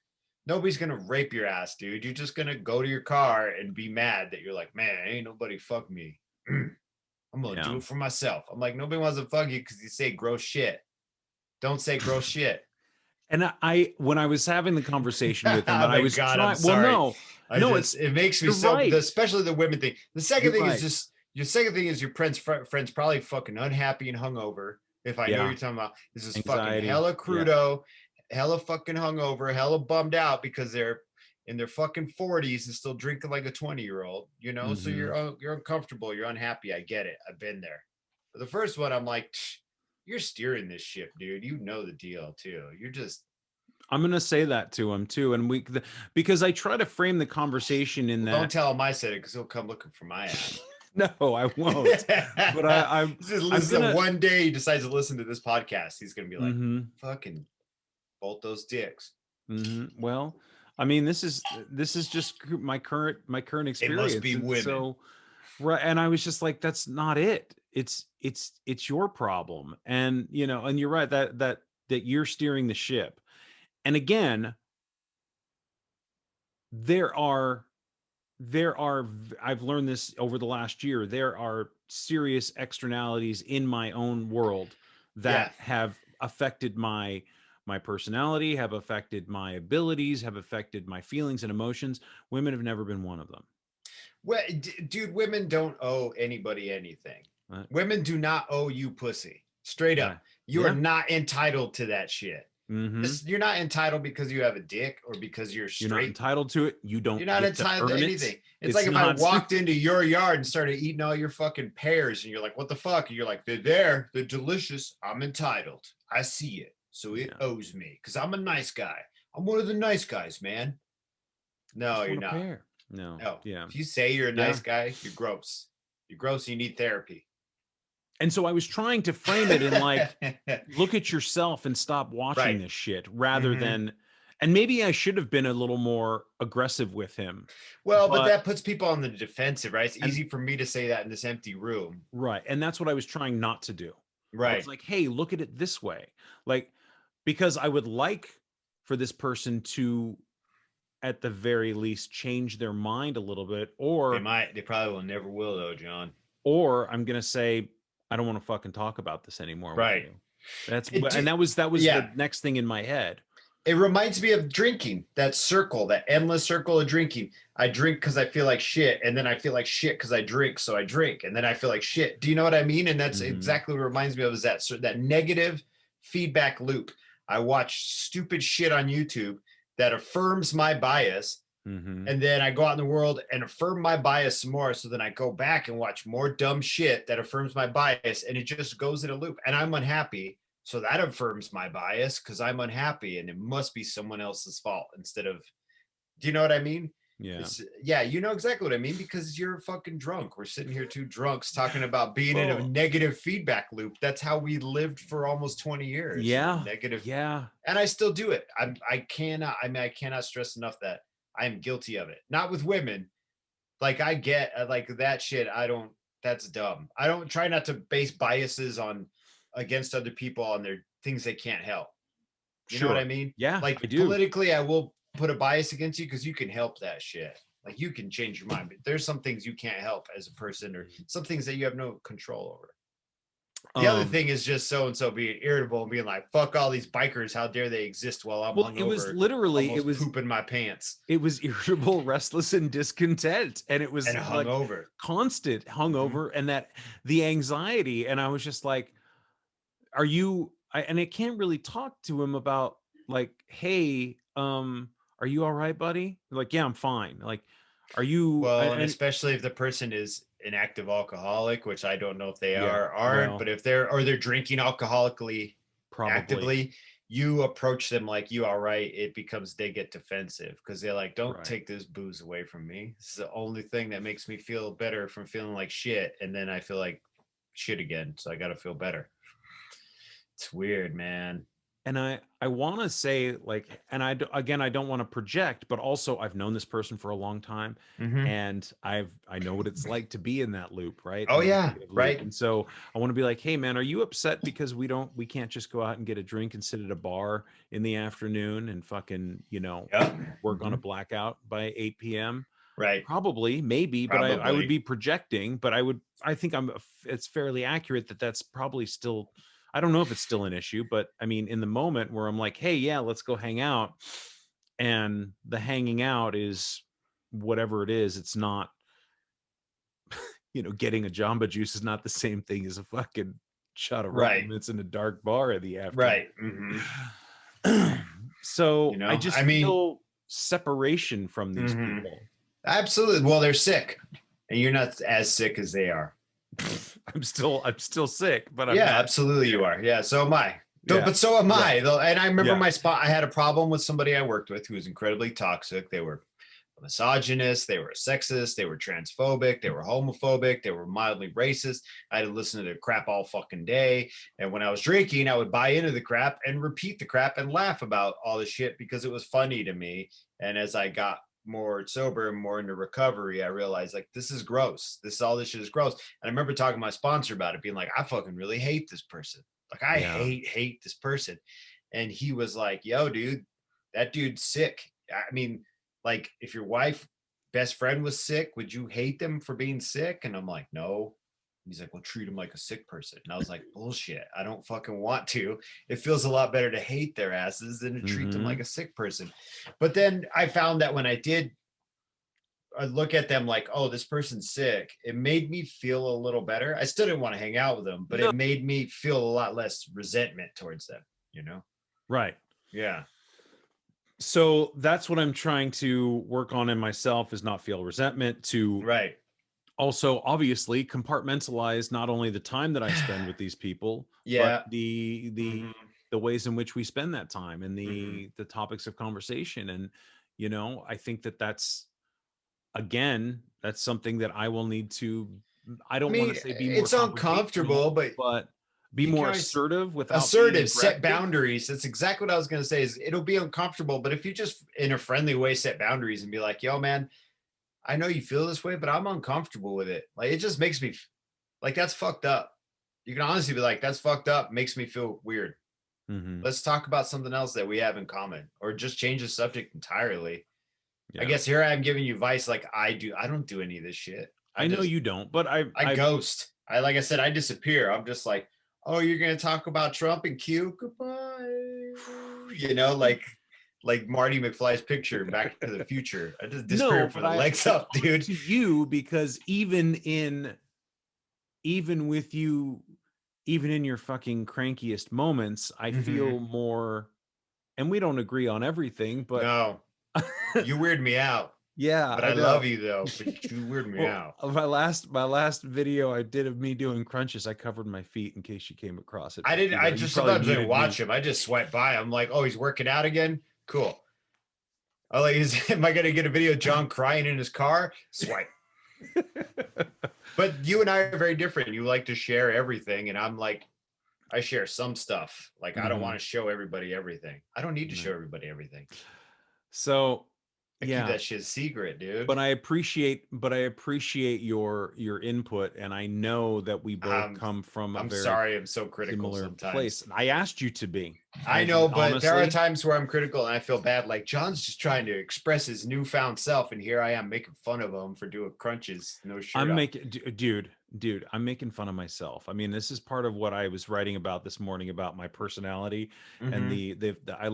S2: Nobody's gonna rape your ass, dude. You're just gonna go to your car and be mad that you're like, man, ain't nobody fuck me. I'm gonna
S1: Yeah.
S2: do it for myself. I'm like, nobody wants to fuck you because you say gross shit. Don't say gross shit.
S1: And when I was having the conversation with him,
S2: Oh
S1: and I
S2: my
S1: was
S2: god, I'm
S1: trying, well,
S2: sorry.
S1: no, it's,
S2: It makes me
S1: you're
S2: so,
S1: right.
S2: especially the women thing. The second
S1: You're
S2: thing is
S1: right.
S2: just your second thing is your friend's probably fucking unhappy and hungover. If I know
S1: Yeah.
S2: you're talking about, this is fucking
S1: Anxiety.
S2: hella
S1: Yeah.
S2: crudo, hella fucking hungover, hella bummed out because they're in their fucking 40s and still drinking like a 20-year-old, you know. So
S1: Mm-hmm.
S2: you're uncomfortable, you're unhappy. I get it. I've been there. But the first one, I'm like, you're steering this ship, dude. You know the deal too. You're just
S1: I'm gonna say that to him too, and because I try to frame the conversation in
S2: don't
S1: that.
S2: tell him I said it because he'll come looking for my ass.
S1: No, I won't. But I'm
S2: This is
S1: gonna.
S2: one day he decides to listen to this podcast. He's gonna be like,
S1: Mm-hmm.
S2: fucking bolt those dicks.
S1: Mm-hmm. Well, I mean, this is just my current
S2: It must
S1: experience,
S2: be
S1: and
S2: women.
S1: so right. And I was just like, that's not it. It's your problem, and and you're right that you're steering the ship. And again, there are I've learned this over the last year. There are serious externalities in my own world
S2: Yeah.
S1: that have affected my personality, have affected my abilities, have affected my feelings and emotions. Women have never been one of them.
S2: Well, dude, women don't owe anybody anything. Women do not owe you pussy. Straight
S1: Yeah.
S2: up. You are not entitled to that shit.
S1: Mm-hmm.
S2: You're not entitled because you have a dick or because you're
S1: You're not
S2: straight.
S1: entitled to it. You don't
S2: You're not
S1: get to
S2: entitled to
S1: earn
S2: anything.
S1: it.
S2: It's like if I
S1: not
S2: walked into your yard and started eating all your fucking pears and you're like, what the fuck? And you're like, they're delicious. I'm entitled. I see it. So it owes me because I'm a nice guy. I'm one of the nice guys, man. No, you're not.
S1: Pear. No. Yeah.
S2: If you say you're a nice guy, you're gross. You're gross. You need therapy.
S1: And so I was trying to frame it in like, look at yourself and stop watching this shit rather than, and maybe I should have been a little more aggressive with him.
S2: Well, but that puts people on the defensive, right? It's easy for me to say that in this empty room.
S1: Right. And that's what I was trying not to do.
S2: Right.
S1: I was like, hey, look at it this way. Like, because I would like for this person to, at the very least, change their mind a little bit, or
S2: they probably will never will though, John.
S1: Or I'm going to say, I don't want to fucking talk about this anymore.
S2: Right.
S1: That was the next thing in my head.
S2: It reminds me of drinking, that circle, that endless circle of drinking. I drink because I feel like shit, and then I feel like shit because I drink, so I drink, and then I feel like shit. Do you know what I mean? And that's exactly what it reminds me of, is that negative feedback loop. I watch stupid shit on YouTube that affirms my bias, and then I go out in the world and affirm my bias some more. So then I go back and watch more dumb shit that affirms my bias, and it just goes in a loop. And I'm unhappy. So that affirms my bias because I'm unhappy, and it must be someone else's fault instead of, do you know what I mean?
S1: Yeah.
S2: You know exactly what I mean, because you're fucking drunk. We're sitting here, two drunks, talking about being in a negative feedback loop. That's how we lived for almost 20 years.
S1: Yeah.
S2: Negative.
S1: Yeah.
S2: And I still do it. I cannot stress enough that I am guilty of it. Not with women. Like I get like that shit. That's dumb. I don't try not to base biases against other people on their things they can't help. You know what I mean?
S1: Yeah.
S2: Like politically, I will put a bias against you because you can help that shit. Like you can change your mind, but there's some things you can't help as a person, or some things that you have no control over. The other thing is just so-and-so being irritable and being like, fuck all these bikers. How dare they exist while I'm hungover?
S1: It was literally,
S2: pooping my pants.
S1: It was irritable, restless, and discontent. And it was
S2: hungover.
S1: Constant hungover, and that the anxiety. And I was just like, and I can't really talk to him about like, hey, are you all right, buddy? Like, yeah, I'm fine. Like, are you?
S2: Well, and especially if the person is an active alcoholic, which I don't know if they aren't, but if they're drinking alcoholically, actively, you approach them like, you all right, they get defensive because they're like, don't take this booze away from me. This is the only thing that makes me feel better from feeling like shit. And then I feel like shit again. So I got to feel better. It's weird, man.
S1: And I want to say, like, and I don't want to project, but also I've known this person for a long time, and I know what it's like to be in that loop, right?
S2: Oh yeah, right.
S1: And so I want to be like, hey man, are you upset because we can't just go out and get a drink and sit at a bar in the afternoon and fucking, work on a blackout by 8 p.m.
S2: Right.
S1: Probably, maybe, but I would be projecting, but I think it's fairly accurate that that's probably still, I don't know if it's still an issue, but I mean, in the moment where I'm like, hey, yeah, let's go hang out. And the hanging out is whatever it is. It's not, getting a Jamba Juice is not the same thing as a fucking shot of rum. It's in a dark bar in the afternoon.
S2: Right.
S1: So I feel separation from these people.
S2: Absolutely. Well, they're sick and you're not as sick as they are.
S1: I'm still sick, but I'm not.
S2: Absolutely you are. Yeah, so am I. But so am I. And I remember I had a problem with somebody I worked with who was incredibly toxic. They were misogynist, they were sexist, they were transphobic, they were homophobic, they were mildly racist. I had to listen to their crap all fucking day. And when I was drinking, I would buy into the crap and repeat the crap and laugh about all the shit because it was funny to me. And as I got more sober and more into recovery, I realized like, this is gross. All this shit is gross. And I remember talking to my sponsor about it, being like, I fucking really hate this person. Like I hate this person. And he was like, yo, dude, that dude's sick. I mean, like if your best friend was sick, would you hate them for being sick? And I'm like, no. He's like, well, treat him like a sick person. And I was like, bullshit. I don't fucking want to. It feels a lot better to hate their asses than to treat them like a sick person. But then I found that when I did look at them like, oh, this person's sick, it made me feel a little better. I still didn't want to hang out with them, but
S1: No.
S2: it made me feel a lot less resentment towards them, you know?
S1: Right.
S2: Yeah.
S1: So that's what I'm trying to work on in myself, is not feel resentment, to
S2: Right.
S1: also obviously compartmentalize not only the time that I spend with these people,
S2: Yeah.
S1: but the ways in which we spend that time, and
S2: Mhm.
S1: the topics of conversation. And you know, I think that that's, again, that's something that I will need to, I
S2: I
S1: don't want to
S2: mean,
S1: say be more
S2: it's uncomfortable,
S1: confrontational,
S2: but
S1: but be
S2: you can
S1: more
S2: always
S1: assertive without being
S2: assertive, set
S1: aggressive.
S2: boundaries. That's exactly what I was going to say. Is it'll be uncomfortable, but if you just in a friendly way set boundaries and be like, "Yo, man, I know you feel this way, but I'm uncomfortable with it. Like, it just makes me like, that's fucked up." You can honestly be like, "That's fucked up. Makes me feel weird.
S1: Mhm.
S2: Let's talk about something else that we have in common, or just change the subject entirely." I
S1: Yeah.
S2: guess here I am giving you advice like I don't do any of this shit.
S1: I know you don't, but
S2: I ghost. Like I said, I disappear. I'm just like, oh, you're gonna talk about Trump and Q? Goodbye. You know, like Marty McFly's picture in Back to the Future. I just
S1: no,
S2: disappeared for
S1: but
S2: the
S1: I
S2: legs up,
S1: talk
S2: dude.
S1: to you because even with you, even in your fucking crankiest moments, I
S2: Mhm.
S1: feel more, and we don't agree on everything, but
S2: No, you weird me out,
S1: yeah,
S2: but
S1: I
S2: I love
S1: know.
S2: you though. But you weird me
S1: Well,
S2: out.
S1: my last video I did of me doing crunches, I covered my feet in case you came across it.
S2: I
S1: But
S2: didn't. I
S1: you
S2: just
S1: probably
S2: sometimes didn't
S1: muted
S2: watch
S1: me.
S2: him. I just swept by. I'm like, oh, he's working out again. Cool. Oh, like, am I gonna get a video of John crying in his car? Swipe. But you and I are very different. You like to share everything, and I'm like, I share some stuff. Like, I don't
S1: Mhm.
S2: want to show everybody everything. I don't need to show
S1: Right.
S2: everybody everything.
S1: So
S2: I keep
S1: yeah,
S2: that shit secret, dude.
S1: but I appreciate your input, and I know that we both
S2: Um,
S1: come from a
S2: I'm
S1: very
S2: sorry I'm so critical
S1: similar place.
S2: sometimes.
S1: I asked you to be.
S2: I know, but there are
S1: Honestly,
S2: times where I'm critical and I feel bad. Like John's just trying to express his newfound self, and here I am making fun of him for doing crunches, no shirt
S1: I'm
S2: on.
S1: making, dude, I'm making fun of myself. I mean, this is part of what I was writing about this morning about my personality, and
S2: Mm-hmm.
S1: I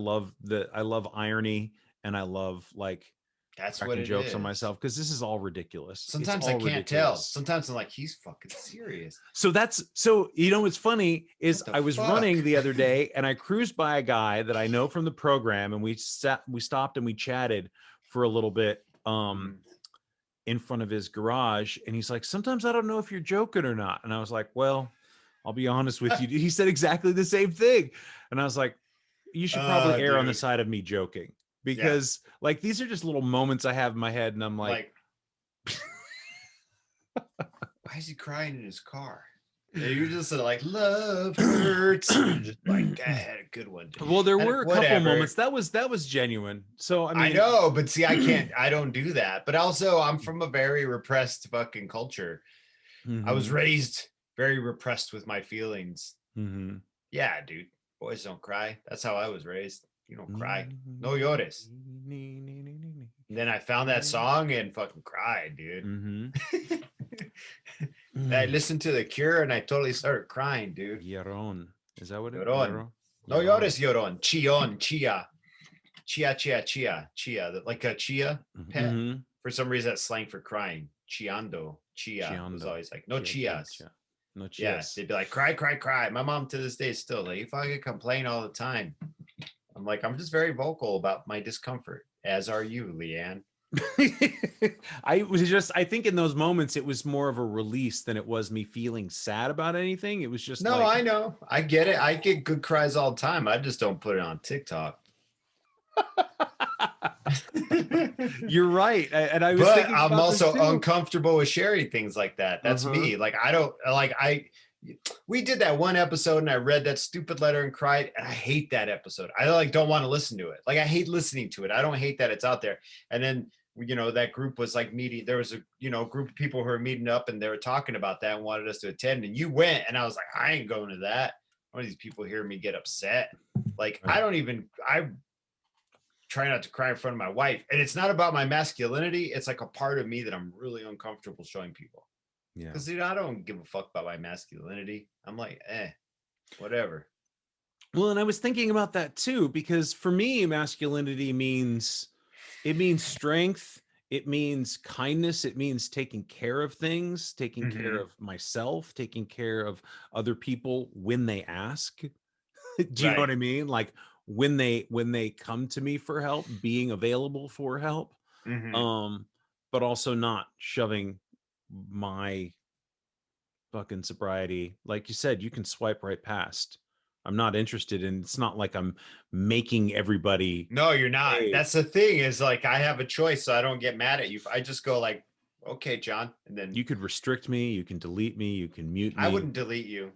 S1: love irony, and I love like
S2: That's what
S1: cracking
S2: it
S1: jokes on
S2: is.
S1: myself, because this is all ridiculous. It's
S2: Sometimes I
S1: all
S2: can't tell.
S1: ridiculous.
S2: Sometimes I'm like, he's fucking serious.
S1: So you know what's funny is
S2: What the
S1: I was
S2: fuck?
S1: running the other day and I cruised by a guy that I know from the program, and we stopped and we chatted for a little bit
S2: Mhm.
S1: in front of his garage, and he's like, "Sometimes I don't know if you're joking or not." And I was like, "Well, I'll be honest with you." He said exactly the same thing. And I was like, "You should probably err on the
S2: Dude.
S1: side of me joking,
S2: Yeah.
S1: because like these are just little moments I have in my head, and I'm like,
S2: Like, why is he crying in his car? And you're just sort of like, love hurts. And you're just like, I had a good one.
S1: well, there
S2: And
S1: were a couple
S2: whatever.
S1: moments that was genuine. So I
S2: I
S1: mean,
S2: know, but see, I don't do that. But also, I'm from a very repressed fucking culture. I was
S1: mhm,
S2: raised very repressed with my feelings.
S1: mhm.
S2: Yeah, dude. Boys don't cry. That's how I was raised. You don't cry. No llores. And then I found that song and fucking cried, dude.
S1: Mhm.
S2: I listened to The Cure and I totally started crying, dude.
S1: Llorón. Is that what it?
S2: Llorón.
S1: Llorón.
S2: No
S1: Llorón.
S2: llores, llorón. Chillón, chia. Chia, chia, chia. Chia. Like a chia pet.
S1: Mhm.
S2: For some reason, that's slang for crying. Chiando. Chia was
S1: Chiondo.
S2: always like, no
S1: Chia, chia,
S2: chias.
S1: chia. No
S2: Yeah,
S1: chias.
S2: they'd be like, cry, cry, cry. My mom to this day is still like, you fucking complain all the time. I'm like, I'm just very vocal about my discomfort, as are you, Leanne.
S1: I think in those moments it was more of a release than it was me feeling sad about anything. It was just
S2: No,
S1: like,
S2: I know. I get it. I get good cries all the time. I just don't put it on TikTok.
S1: you're right. And I was
S2: But
S1: thinking
S2: I'm
S1: about this
S2: also
S1: too.
S2: uncomfortable with sharing things like that. That's
S1: Uh-huh.
S2: me. Like I don't like I we did that one episode and I read that stupid letter and cried and I hate that episode. I like don't want to listen to it. Like I hate listening to it. I don't hate that it's out there. And then that group was like meeting. There was a group of people who were meeting up and they were talking about that and wanted us to attend. And you went and I was like, I ain't going to that. One of these people hear me get upset. Like I try not to cry in front of my wife. And it's not about my masculinity. It's like a part of me that I'm really uncomfortable showing people.
S1: Yeah.
S2: Because I don't give a fuck about my masculinity. I'm like, whatever.
S1: Well, and I was thinking about that too, because for me, masculinity means strength. it means kindness. It means taking care of things, taking care
S2: Hmm.
S1: of myself, taking care of other people when they ask. Do you know what
S2: Right.
S1: I mean? Like when they come to me for help, being available for help.
S2: Hmm.
S1: Um, but also not shoving my fucking sobriety. Like you said, you can swipe right past. I'm not interested in, it's not like I'm making everybody,
S2: No, you're not.
S1: hey,
S2: That's the thing is like I have a choice, so I don't get mad at you. I just go like, okay, John, and then
S1: you could restrict me, you can delete me, you can mute
S2: I
S1: me.
S2: wouldn't delete you.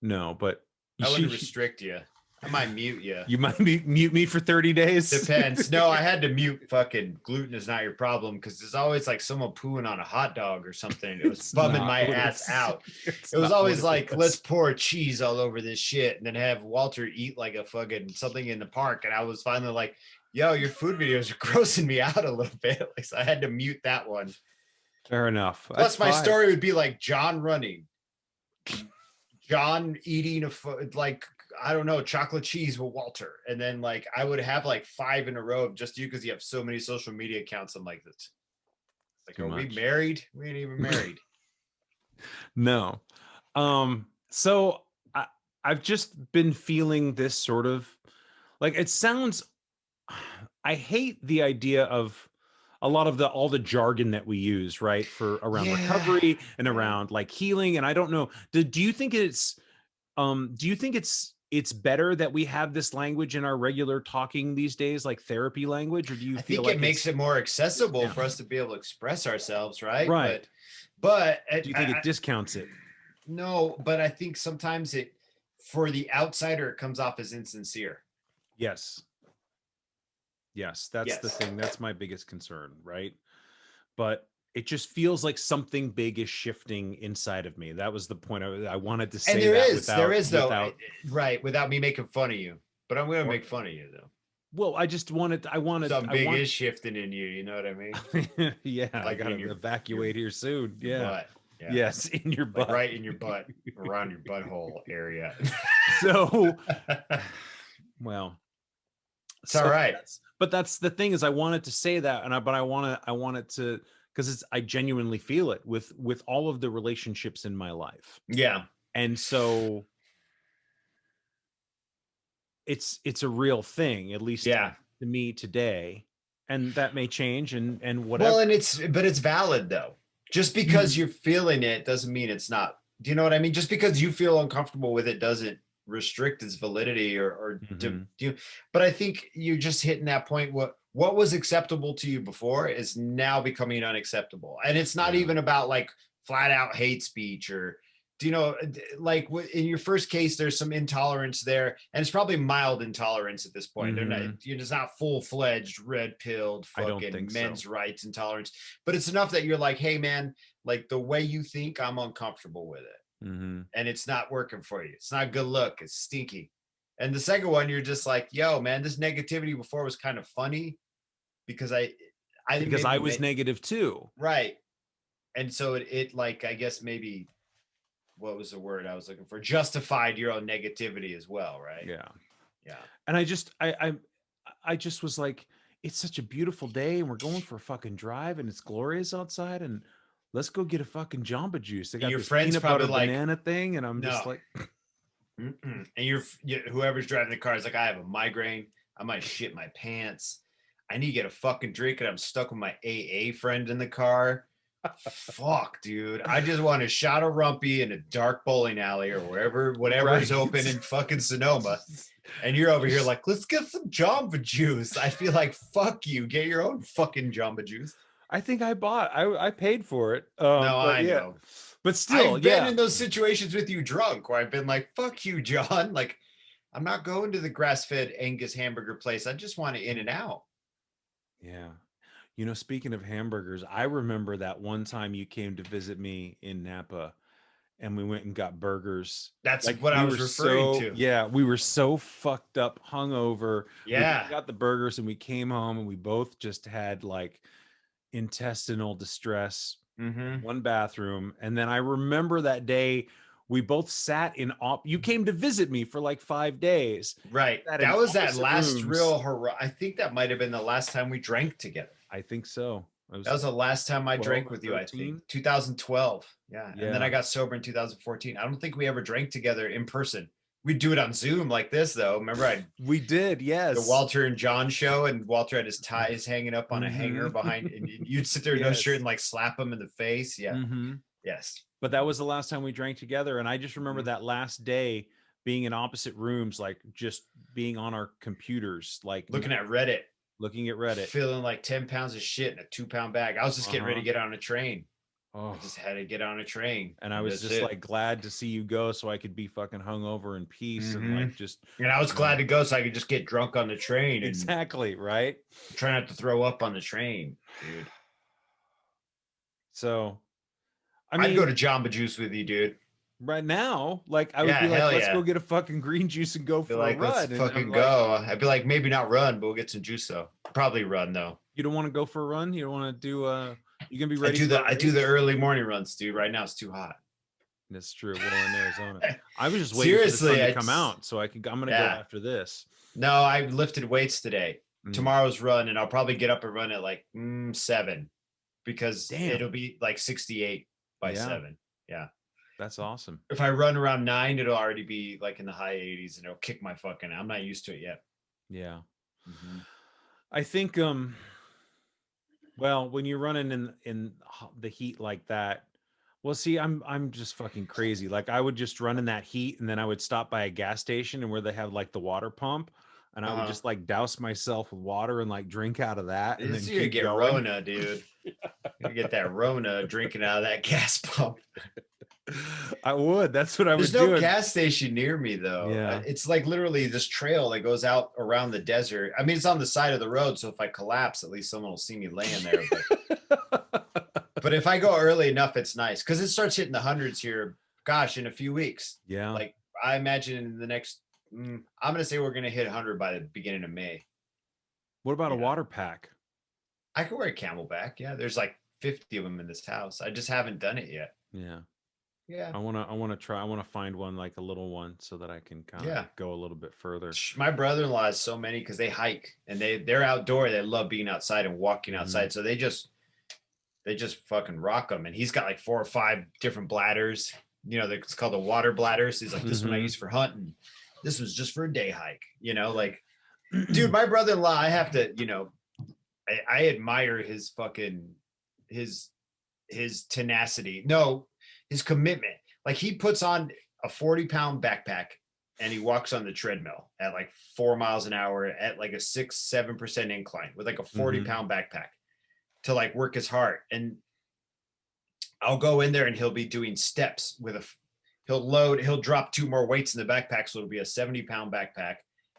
S1: No, but
S2: I wouldn't
S1: you,
S2: restrict you. I might mute you.
S1: you might mute me for 30 days.
S2: Depends. No, I had to mute fucking gluten is not your problem because there's always like someone pooing on a hot dog or something. It was
S1: It's
S2: bumming
S1: not
S2: my
S1: what
S2: ass
S1: it's,
S2: out.
S1: it's
S2: It was
S1: not what
S2: always
S1: it
S2: like, let's
S1: was.
S2: pour cheese all over this shit and then have Walter eat like a fucking something in the park. And I was finally like, yo, your food videos are grossing me out a little bit. Like, so I had to mute that one.
S1: Fair enough. That's
S2: Plus, my
S1: fine.
S2: story would be like John running, John eating like I don't know chocolate cheese with Walter, and then like I would have like 5 in a row of just you because you have so many social media accounts. I'm like this. Like,
S1: Too
S2: are we
S1: much.
S2: married? We ain't even married.
S1: No. So I've just been feeling this sort of, like, it sounds, I hate the idea of a lot of all the jargon that we use, right? For around
S2: Yeah,
S1: recovery and
S2: yeah.
S1: around like healing. And I don't know, do you think do you think it's better that we have this language in our regular talking these days, like therapy language, or do you
S2: I
S1: feel
S2: think it
S1: like
S2: makes
S1: it's
S2: it more accessible for us
S1: discount?
S2: to be able to express ourselves, right?
S1: Right.
S2: But
S1: Do you think it discounts it?
S2: no, but I think sometimes it for the outsider it comes off as insincere.
S1: Yes. Yes, that's the
S2: Yes.
S1: thing. That's my biggest concern, right? But it just feels like something big is shifting inside of me. That was the point. I wanted to
S2: And
S1: say that
S2: there
S1: without
S2: is though,
S1: without
S2: right? Without me making fun of you, but I'm gonna
S1: or
S2: make fun of you though.
S1: well, I just wanted
S2: Something
S1: I
S2: big
S1: want
S2: is shifting in you. You know what I mean?
S1: yeah, I
S2: Like
S1: got
S2: in
S1: to
S2: your
S1: evacuate here soon.
S2: your
S1: Yeah.
S2: butt. Yeah,
S1: Yes, in your
S2: like
S1: butt.
S2: right in your butt, around your butthole area.
S1: So, well,
S2: It's all
S1: so
S2: right.
S1: that's the thing is I wanted to say that and I wanted to, because it's, I genuinely feel it with all of the relationships in my life.
S2: Yeah,
S1: And so it's a real thing, at least
S2: yeah.
S1: to me today. And that may change and
S2: Well,
S1: whatever.
S2: and it's valid though. Just because
S1: Mhm.
S2: you're feeling it doesn't mean it's not. Do you know what I mean? Just because you feel uncomfortable with it doesn't restrict its validity or do
S1: Mhm.
S2: you. But I think you're just hitting that point. What was acceptable to you before is now becoming unacceptable, and it's not
S1: Yeah.
S2: even about like flat out hate speech or do you know like in your first case there's some intolerance there and it's probably mild intolerance at this point. They're not,
S1: Mhm.
S2: it's not full-fledged red-pilled
S1: I don't
S2: fucking
S1: think so.
S2: men's rights intolerance, but it's enough that you're like, hey man, like the way you think, I'm uncomfortable with it
S1: Mhm.
S2: and it's not working for you. It's not a good look, it's stinky. And the second one you're just like, yo man, this negativity before was kind of funny because I
S1: Because I
S2: maybe
S1: was negative too.
S2: right. And so it like I guess maybe what was the word I was looking for? Justified your own negativity as well, right?
S1: Yeah.
S2: Yeah.
S1: And I just was like, it's such a beautiful day and we're going for a fucking drive and it's glorious outside and let's go get a fucking Jamba Juice. They
S2: And
S1: got
S2: your
S1: this
S2: friend's
S1: peanut
S2: probably
S1: butter
S2: like,
S1: banana thing and I'm just
S2: no.
S1: like,
S2: Mm-mm. And whoever's driving the car is like, I have a migraine. I might shit my pants. I need to get a fucking drink, and I'm stuck with my AA friend in the car. Fuck, dude. I just want a shot of Rumpy in a dark bowling alley or whatever is
S1: right.
S2: open in fucking Sonoma. And you're over here like, let's get some Jamba Juice. I feel like, fuck you. Get your own fucking Jamba Juice.
S1: I think I paid for it.
S2: No,
S1: But
S2: I
S1: yeah,
S2: know.
S1: but still,
S2: I've been
S1: yeah.
S2: in those situations with you drunk where I've been like, fuck you, John. Like, I'm not going to the grass-fed Angus hamburger place. I just want it in and out.
S1: Yeah. You know, speaking of hamburgers, I remember that one time you came to visit me in Napa and we went and got burgers.
S2: That's
S1: Like
S2: what I was referring to.
S1: we were so fucked up, hungover. We went and
S2: Yeah.
S1: got the burgers and we came home and we both just had like intestinal distress,
S2: Mm-hmm.
S1: one bathroom. And then I remember that day we both sat in you came to visit me for like 5 days.
S2: Right.
S1: Sat in
S2: That was that
S1: opposite
S2: last
S1: rooms.
S2: real I think that might have been the last time we drank together.
S1: I think so.
S2: That was the last time I
S1: 12
S2: drank
S1: or
S2: with you, I
S1: 13?
S2: think. 2012. Yeah. And then
S1: Yeah.
S2: I got sober in 2014. I don't think we ever drank together in person. We'd do it on Zoom like this, though. Remember,
S1: We did,
S2: the
S1: yes.
S2: Walter and John show, and Walter had his ties hanging up on a hanger behind, and you'd sit there with no shirt and like slap him in the face. Yeah. Yes.
S1: But that was the last time we drank together. And I just remember that last day being in opposite rooms, like just being on our computers, like
S2: looking at Reddit, feeling like 10 pounds of shit in a 2-pound bag. I was just getting ready to get on a train. I just had to get on a train.
S1: And I was just like glad to see you go so I could be fucking hungover in peace and like just.
S2: And I was glad to go so I could just get drunk on the train.
S1: Exactly, right?
S2: Try not to throw up on the train, dude.
S1: So,
S2: I'd go to Jamba Juice with you, dude.
S1: Right now, like I would be like, let's go get a fucking green juice and go for a run.
S2: Let's fucking go. I'd be like, maybe not run, but we'll get some juice though. Probably run though.
S1: You don't want to go for a run? You don't want to do you gonna be ready?
S2: I do the early morning runs, dude. Right now it's too hot.
S1: That's true. Well, in Arizona, I was just waiting for the sun to come out so I'm gonna go after this.
S2: No, I lifted weights today. Tomorrow's run, and I'll probably get up and run at like 7 because it'll be like 68 by 7. Yeah.
S1: That's awesome.
S2: If I run around 9, it'll already be like in the high 80s and it'll kick my fucking. I'm not used to it yet.
S1: Yeah. I think well, when you're running in the heat like that, well, see, I'm just fucking crazy. Like I would just run in that heat and then I would stop by a gas station and where they have like the water pump and I would just like douse myself with water and like drink out of that. And then
S2: you get going. Rona, dude. You get that Rona drinking out of that gas pump.
S1: I would. That's what I would do.
S2: There's no gas station near me though.
S1: Yeah.
S2: It's like literally this trail that goes out around the desert. I mean, it's on the side of the road, so if I collapse, at least someone will see me laying there. But if I go early enough, it's nice because it starts hitting the hundreds here. Gosh, in a few weeks.
S1: Yeah.
S2: Like I imagine in the next. I'm gonna say we're gonna hit 100 by the beginning of May.
S1: What about a water pack?
S2: I could wear a Camelback. Yeah, there's like 50 of them in this house. I just haven't done it yet.
S1: Yeah.
S2: Yeah.
S1: I want to try. I want to find one, like a little one, so that I can kind of go a little bit further.
S2: My brother-in-law has so many because they hike and they're outdoor. They love being outside and walking outside. So they just fucking rock them. And he's got like 4 or 5 different bladders. You know, it's called the water bladders. He's like, this one I use for hunting. This was just for a day hike. You know, like, dude, my brother-in-law, I have to, you know, I admire his fucking his tenacity. No. His commitment. Like he puts on a 40-pound backpack and he walks on the treadmill at like 4 miles an hour at like a 6-7% incline with like a 40-pound backpack to like work his heart. And I'll go in there and he'll be doing steps with he'll drop 2 more weights in the backpack. So it'll be a 70-pound backpack.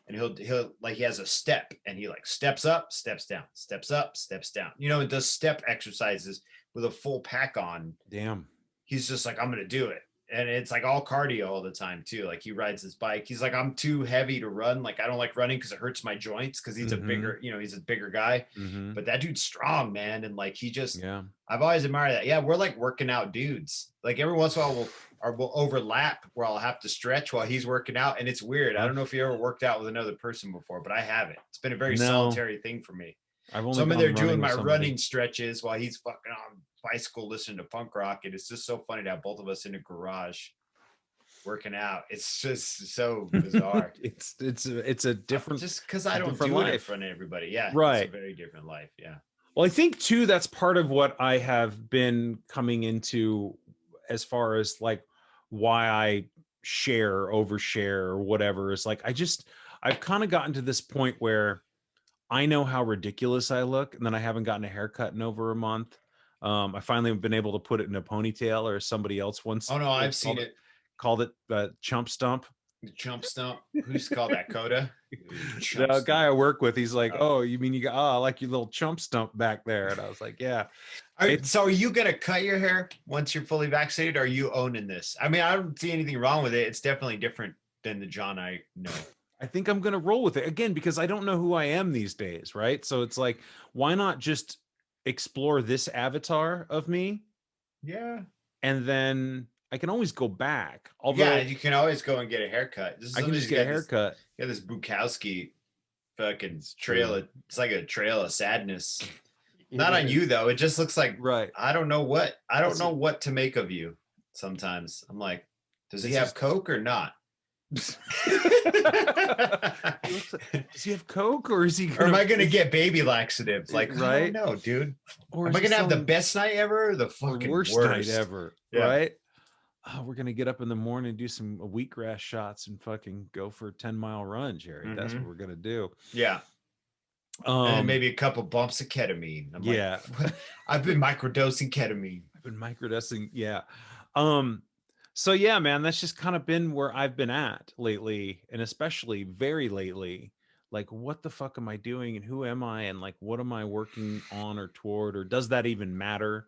S2: And he'll like he has a step and he like steps up, steps down, steps up, steps down. You know, it does step exercises with a full pack on.
S1: Damn.
S2: He's just like, I'm going to do it. And it's like all cardio all the time too. Like he rides his bike. He's like, I'm too heavy to run. Like, I don't like running because it hurts my joints. Cause he's a bigger, you know, he's a bigger guy, but that dude's strong, man. And like, he just, I've always admired that. Yeah. We're like working out dudes. Like every once in a while we'll overlap where I'll have to stretch while he's working out. And it's weird. I don't know if you ever worked out with another person before, but I haven't. It's been a very solitary thing for me. So I'm in there doing my running stretches while he's fucking on bicycle listening to punk rock. And it's just so funny to have both of us in a garage working out. It's just so bizarre.
S1: it's a different,
S2: just because I don't do it in front of everybody. Yeah.
S1: Right.
S2: It's a very different life. Yeah.
S1: Well, I think too, that's part of what I have been coming into as far as like why I overshare or whatever is like, I've kind of gotten to this point where I know how ridiculous I look, and then I haven't gotten a haircut in over a month. I finally have been able to put it in a ponytail, or somebody else once.
S2: Oh no, I've seen it.
S1: Called it chump stump.
S2: The chump stump. Who used to call that Coda?
S1: The guy I work with, he's like, "Oh, you mean you got? Oh, I like your little chump stump back there." And I was like, "Yeah."
S2: So are you gonna cut your hair once you're fully vaccinated? Or are you owning this? I mean, I don't see anything wrong with it. It's definitely different than the John I know.
S1: I think I'm going to roll with it again because I don't know who I am these days, right? So it's like, why not just explore this avatar of me?
S2: Yeah.
S1: And then I can always go back. Although,
S2: yeah, you can always go and get a haircut.
S1: I can just get a haircut.
S2: Yeah, this Bukowski fucking trail. It's like a trail of sadness. Not on you though. It just looks like
S1: Right.
S2: I don't know what to make of you. Sometimes I'm like, does he have Coke or not?
S1: Does he have Coke, or is he?
S2: Or am I gonna get baby laxatives? Like,
S1: right?
S2: I don't know, dude.
S1: Or
S2: am I gonna have the best night ever, or the fucking
S1: worst night ever?
S2: Yeah.
S1: Right? Oh, we're gonna get up in the morning, do some wheatgrass shots, and fucking go for a 10-mile run, Jerry. That's what we're gonna do.
S2: Yeah. And then maybe a couple bumps of ketamine. I'm like, I've been microdosing ketamine.
S1: I've been microdosing. Yeah. So yeah, man, that's just kind of been where I've been at lately, and especially very lately. Like, what the fuck am I doing, and who am I, and like, what am I working on or toward, or does that even matter?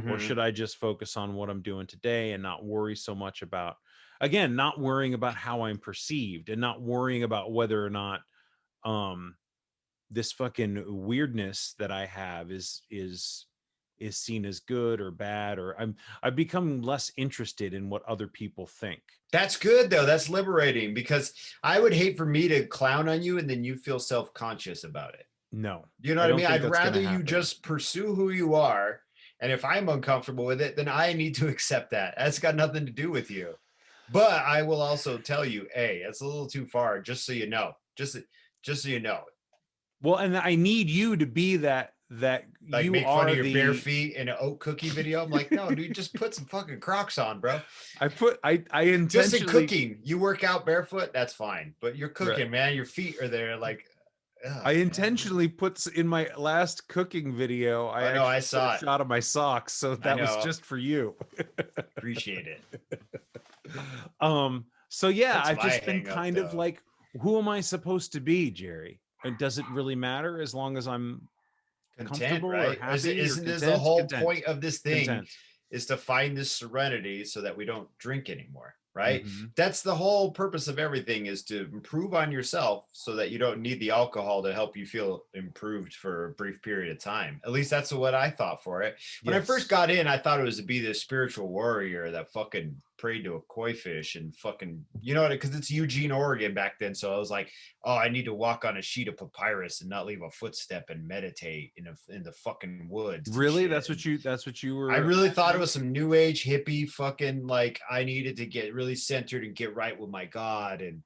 S1: Or should I just focus on what I'm doing today and not worry so much about, again, not worrying about how I'm perceived, and not worrying about whether or not this fucking weirdness that I have is seen as good or bad, or I've become less interested in what other people think.
S2: That's good though. That's liberating, because I would hate for me to clown on you and then you feel self-conscious about it.
S1: No.
S2: You know what I mean? I'd rather you just pursue who you are. And if I'm uncomfortable with it, then I need to accept that. That's got nothing to do with you. But I will also tell you, hey, it's a little too far, just so you know. Just so you know.
S1: Well, and I need you to be that like you
S2: make
S1: are
S2: fun of your bare feet in an oat cookie video. I'm like, no, dude, just put some fucking Crocs on, bro.
S1: I intentionally,
S2: just in cooking, you work out barefoot, that's fine. But you're cooking, man. Your feet are there, like.
S1: I intentionally put in my last cooking video.
S2: I saw
S1: a shot of my socks, so that was just for you.
S2: Appreciate it.
S1: So yeah, I've just been kind of like, who am I supposed to be, Jerry? And does it really matter as long as I'm
S2: content, right? Isn't this the whole point of this thing? Is to find this serenity so that we don't drink anymore, right? That's the whole purpose of everything, is to improve on yourself so that you don't need the alcohol to help you feel improved for a brief period of time. At least that's what I thought for it. When I first got in, I thought it was to be this spiritual warrior that fucking prayed to a koi fish and fucking, you know what, because it's Eugene, Oregon back then. So I was like, oh, I need to walk on a sheet of papyrus and not leave a footstep and meditate in the fucking woods.
S1: Really? That's what you were.
S2: I really thought it was some new age hippie fucking, like, I needed to get really centered and get right with my God and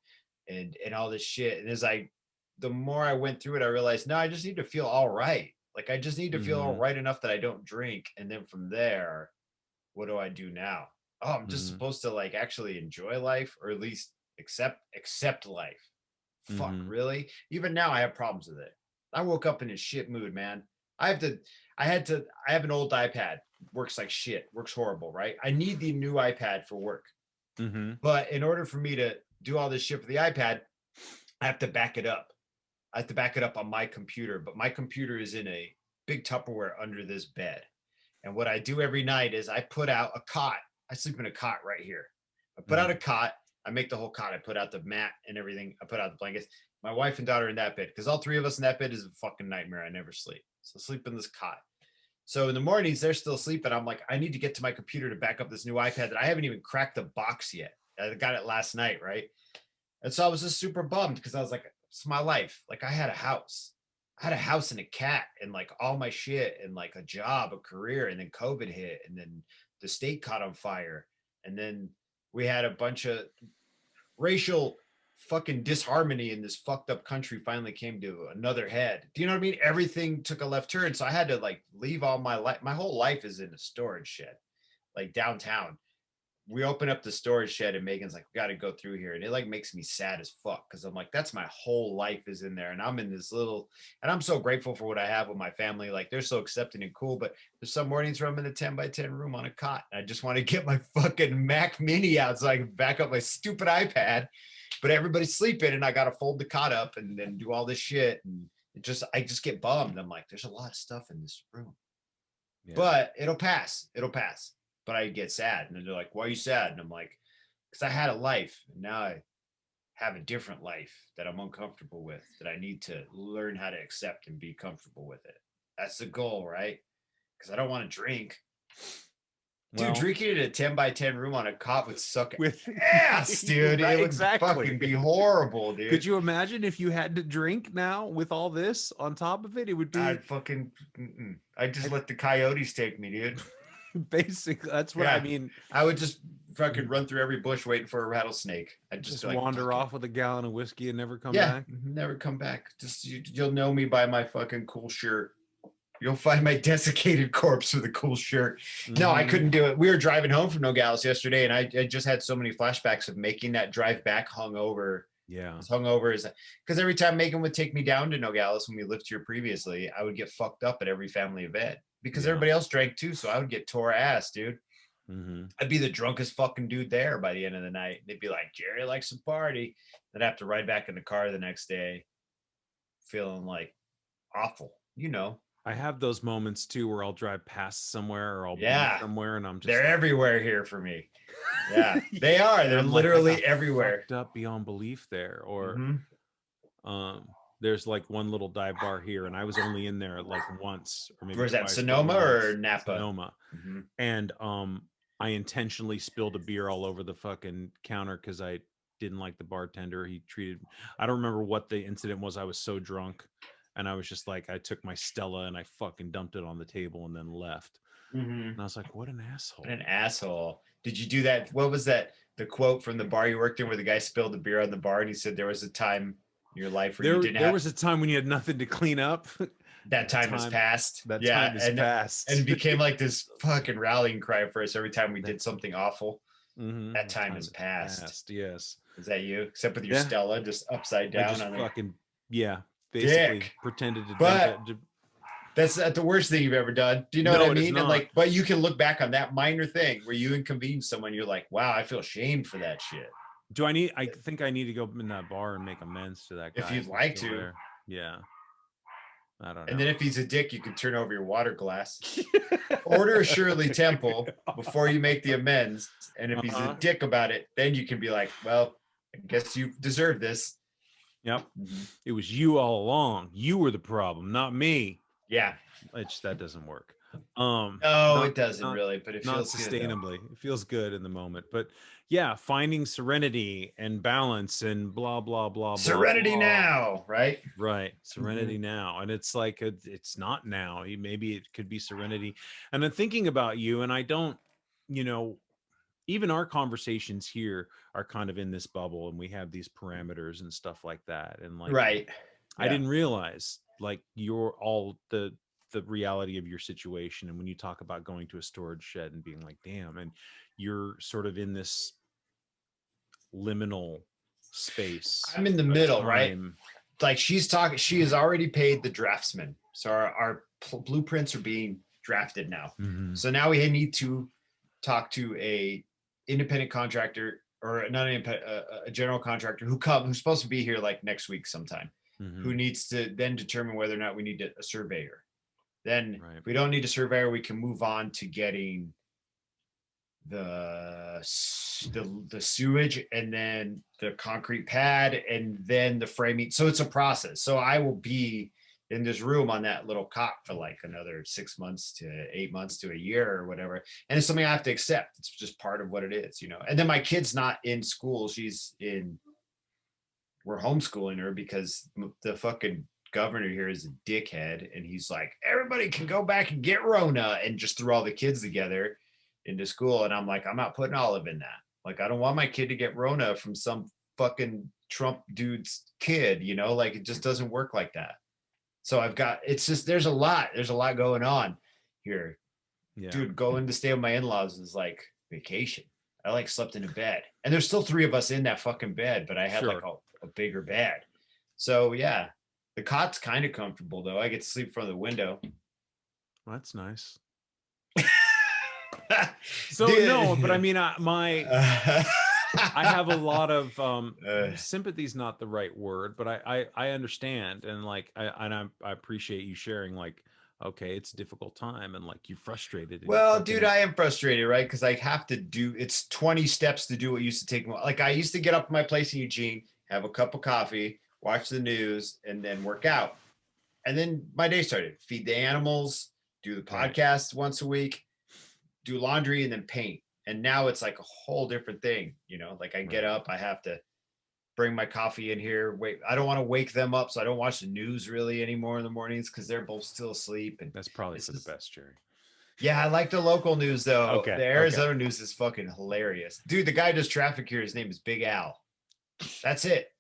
S2: all this shit. And the more I went through it, I realized, no, I just need to feel all right. Like, I just need to feel all right enough that I don't drink. And then from there, what do I do now? Oh, I'm just supposed to like actually enjoy life, or at least accept life. Fuck, really? Even now I have problems with it. I woke up in a shit mood, man. I have an old iPad. Works like shit. Works horrible, right? I need the new iPad for work. But in order for me to do all this shit for the iPad, I have to back it up. I have to back it up on my computer, but my computer is in a big Tupperware under this bed. And what I do every night is I put out a cot. I sleep in a cot right here. I put out a cot. I make the whole cot. I put out the mat and everything. I put out the blankets. My wife and daughter in that bed, because all three of us in that bed is a fucking nightmare. I never sleep. So I sleep in this cot. So in the mornings, they're still sleeping. I'm like, I need to get to my computer to back up this new iPad that I haven't even cracked the box yet. I got it last night, right? And so I was just super bummed, because I was like, it's my life. Like, I had a house. I had a house and a cat and like all my shit and like a job, a career, and then COVID hit, and then the state caught on fire, and then we had a bunch of racial fucking disharmony in this fucked up country finally came to another head. Do you know what I mean? Everything took a left turn, so I had to like leave all my life. My whole life is in a storage shed, like downtown. We open up the storage shed and Megan's like, we got to go through here. And it like makes me sad as fuck, because I'm like, that's my whole life is in there. And I'm in this little, and I'm so grateful for what I have with my family. Like, they're so accepting and cool. But there's some mornings where I'm in a 10 by 10 room on a cot. And I just want to get my fucking Mac Mini out so I can back up my stupid iPad. But everybody's sleeping and I got to fold the cot up and then do all this shit. And I just get bummed. I'm like, there's a lot of stuff in this room. Yeah. But it'll pass. It'll pass. But I get sad, and they're like, why are you sad? And I'm like, because I had a life, and now I have a different life that I'm uncomfortable with, that I need to learn how to accept and be comfortable with it. That's the goal, right? Because I don't want to drink. Dude, drinking in a 10 by 10 room on a cot would suck
S1: with
S2: ass, dude.
S1: Right,
S2: It would
S1: exactly.
S2: fucking be horrible, dude.
S1: Could you imagine if you had to drink now with all this on top of it? It would be
S2: I'd just let the coyotes take me, dude.
S1: basically, that's what I mean.
S2: I would just fucking run through every bush waiting for a rattlesnake. I'd
S1: Just
S2: like,
S1: wander off with a gallon of whiskey and never come back.
S2: Never come back. Just you'll know me by my fucking cool shirt. You'll find my desiccated corpse with a cool shirt. No, I couldn't do it. We were driving home from Nogales yesterday, and I just had so many flashbacks of making that drive back hungover.
S1: Yeah.
S2: Hungover is because every time Megan would take me down to Nogales when we lived here previously, I would get fucked up at every family event because everybody else drank too. So I would get tore ass, dude. I'd be the drunkest fucking dude there by the end of the night. They'd be like, Jerry likes to party. I'd have to ride back in the car the next day feeling like awful, you know.
S1: I have those moments too where I'll drive past somewhere or I'll be somewhere and I'm just
S2: they're everywhere here for me. Yeah, they are. They're literally everywhere.
S1: Fucked up beyond belief there. Or there's like one little dive bar here, and I was only in there like once or maybe.
S2: Where's that? Sonoma or Napa?
S1: Sonoma. And I intentionally spilled a beer all over the fucking counter because I didn't like the bartender. He treated. I don't remember what the incident was. I was so drunk. And I was just like, I took my Stella and I fucking dumped it on the table and then left. And I was like, what an asshole.
S2: What an asshole. Did you do that? What was that? The quote from the bar you worked in where the guy spilled the beer on the bar and he said there was a time in your life where you didn't have...
S1: There was a time when you had nothing to clean up.
S2: That time has passed.
S1: That time has passed.
S2: And it became like this fucking rallying cry for us every time we did something awful. That time has passed.
S1: Yes.
S2: Is that you? Except with your Stella just upside down.
S1: Just
S2: on
S1: fucking, basically pretended to
S2: but that's not the worst thing you've ever done. Do you know what I mean? And like, but you can look back on that minor thing where you inconvenience someone. You're like, wow, I feel ashamed for that shit.
S1: I think I need to go in that bar and make amends to that guy.
S2: If you'd like to.
S1: There. Yeah. I don't know.
S2: And then if he's a dick, you can turn over your water glass. Order a Shirley Temple before you make the amends. And if he's a dick about it, then you can be like, well, I guess you deserve this.
S1: Yep. It was you all along. You were the problem, not me.
S2: Yeah.
S1: That doesn't work.
S2: It doesn't really, but it feels
S1: sustainably. It feels good in the moment. But yeah, finding serenity and balance and blah, blah, blah,
S2: serenity
S1: blah.
S2: Now, right?
S1: Right. Serenity now. And it's like, it's not now. Maybe it could be serenity. And I'm thinking about you, and I don't, even our conversations here are kind of in this bubble, and we have these parameters and stuff like that. And like,
S2: right.
S1: I didn't realize like you're all the reality of your situation. And when you talk about going to a storage shed and being like, damn, and you're sort of in this liminal space.
S2: I'm in the middle, right? Like she has already paid the draftsman. So our blueprints are being drafted now. So now we need to talk to a independent contractor or not a general contractor who's supposed to be here like next week sometime, who needs to then determine whether or not we need a surveyor. Then if we don't need a surveyor, we can move on to getting the sewage and then the concrete pad and then the framing. So it's a process. So I will be in this room on that little cot for like another 6 months to 8 months to a year or whatever. And it's something I have to accept. It's just part of what it is, And then my kid's not in school. We're homeschooling her because the fucking governor here is a dickhead. And he's like, everybody can go back and get Rona, and just threw all the kids together into school. And I'm like, I'm not putting Olive in that. Like, I don't want my kid to get Rona from some fucking Trump dude's kid, like it just doesn't work like that. So there's a lot going on here. Yeah. Dude, going to stay with my in-laws is like vacation. I like slept in a bed, and there's still 3 of us in that fucking bed, but I had like a bigger bed. So yeah, the cot's kind of comfortable though. I get to sleep in front of the window.
S1: Well, that's nice. So no, but I mean, I have a lot of sympathy is not the right word, but I understand, and like I appreciate you sharing. Like, okay, it's a difficult time, and like you're frustrated.
S2: Well, dude, I am frustrated, right? Because I have to it's 20 steps to do what used to take me. Like I used to get up at my place in Eugene, have a cup of coffee, watch the news, and then work out, and then my day started. Feed the animals, do the podcast once a week. do laundry and then paint. And now it's like a whole different thing, you know, like I get up, I have to bring my coffee in here. Wait, I don't want to wake them up. So I don't watch the news really anymore in the mornings because they're both still asleep. And
S1: that's probably for the best, Jerry.
S2: Yeah, I like the local news though.
S1: Okay.
S2: The Arizona news is fucking hilarious. Dude, the guy does traffic here. His name is Big Al. That's it.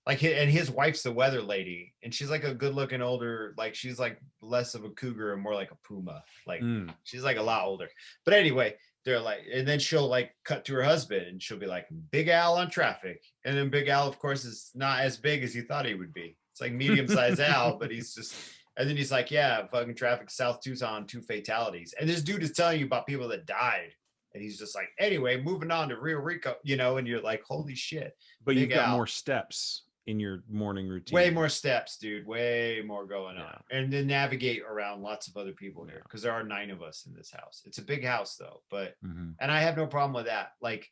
S2: Like, and his wife's the weather lady, and she's like a good looking older, like she's like less of a cougar and more like a puma. Like she's like a lot older. But anyway, they're like, and then she'll like cut to her husband and she'll be like, Big Al on traffic. And then Big Al, of course, is not as big as you thought he would be. It's like medium-sized Al, but he's just, and then he's like, yeah, fucking traffic, South Tucson, 2 fatalities. And this dude is telling you about people that died. And he's just like, anyway, moving on to Rio Rico, you know, and you're like, holy shit.
S1: But Big you've got more steps in your morning routine.
S2: Way more steps, dude. Way more going on. And then navigate around lots of other people here because there are 9 of us in this house. It's a big house though, but and I have no problem with that. Like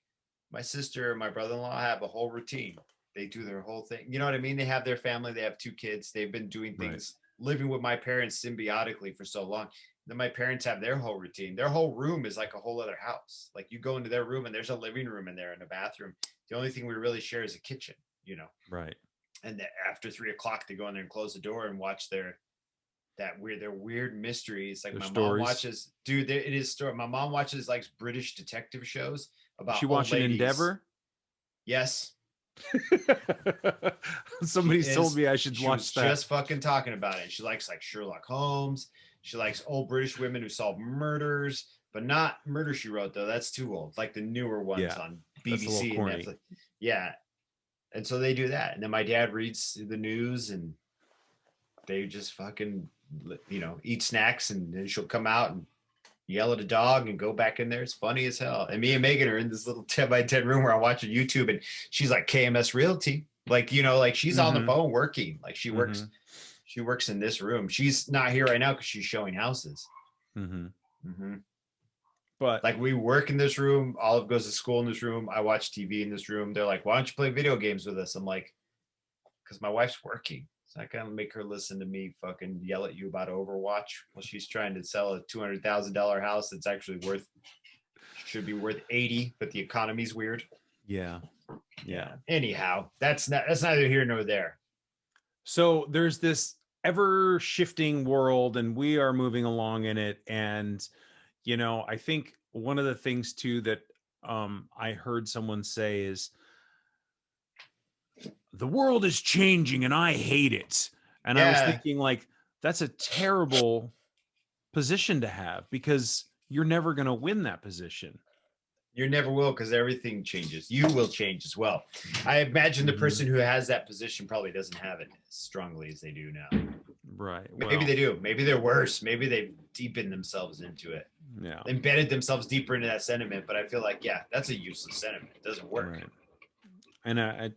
S2: my sister and my brother-in-law have a whole routine. They do their whole thing. You know what I mean? They have their family. They have 2 kids. They've been doing things, living with my parents symbiotically for so long. Then my parents have their whole routine. Their whole room is like a whole other house. Like you go into their room and there's a living room in there and a bathroom. The only thing we really share is a kitchen, you know?
S1: Right.
S2: And after 3 o'clock, they go in there and close the door and watch their weird mysteries. Like my mom watches, dude, it is story. My mom watches like British detective shows about.
S1: She watching Endeavor?
S2: Yes.
S1: Somebody told me I should watch that.
S2: Just fucking talking about it. She likes like Sherlock Holmes. She likes old British women who solve murders, but not Murder, She Wrote though. That's too old. Like the newer ones on BBC and Netflix. Yeah. And so they do that. And then my dad reads the news and they just fucking, you know, eat snacks, and then she'll come out and yell at a dog and go back in there. It's funny as hell. And me and Megan are in this little 10x10 room where I'm watching YouTube, and she's like KMS Realty. Like, you know, like she's on the phone working. Like she works in this room. She's not here right now because she's showing houses. But like we work in this room. Olive goes to school in this room. I watch TV in this room. They're like, why don't you play video games with us? I'm like, because my wife's working. So I can't make her listen to me fucking yell at you about Overwatch while she's trying to sell a $200,000 house that's actually should be worth 80, but the economy's weird.
S1: Yeah.
S2: Anyhow, that's neither here nor there.
S1: So there's this ever shifting world, and we are moving along in it. And you know, I think one of the things too that I heard someone say is the world is changing and I hate it. And I was thinking like, that's a terrible position to have because you're never going to win that position.
S2: You never will, because everything changes. You will change as well. I imagine the person who has that position probably doesn't have it as strongly as they do now.
S1: Right.
S2: Maybe they do. Maybe they're worse. Maybe they've deepened themselves into it.
S1: Yeah.
S2: Embedded themselves deeper into that sentiment. But I feel like, that's a useless sentiment. It doesn't work.
S1: Right. And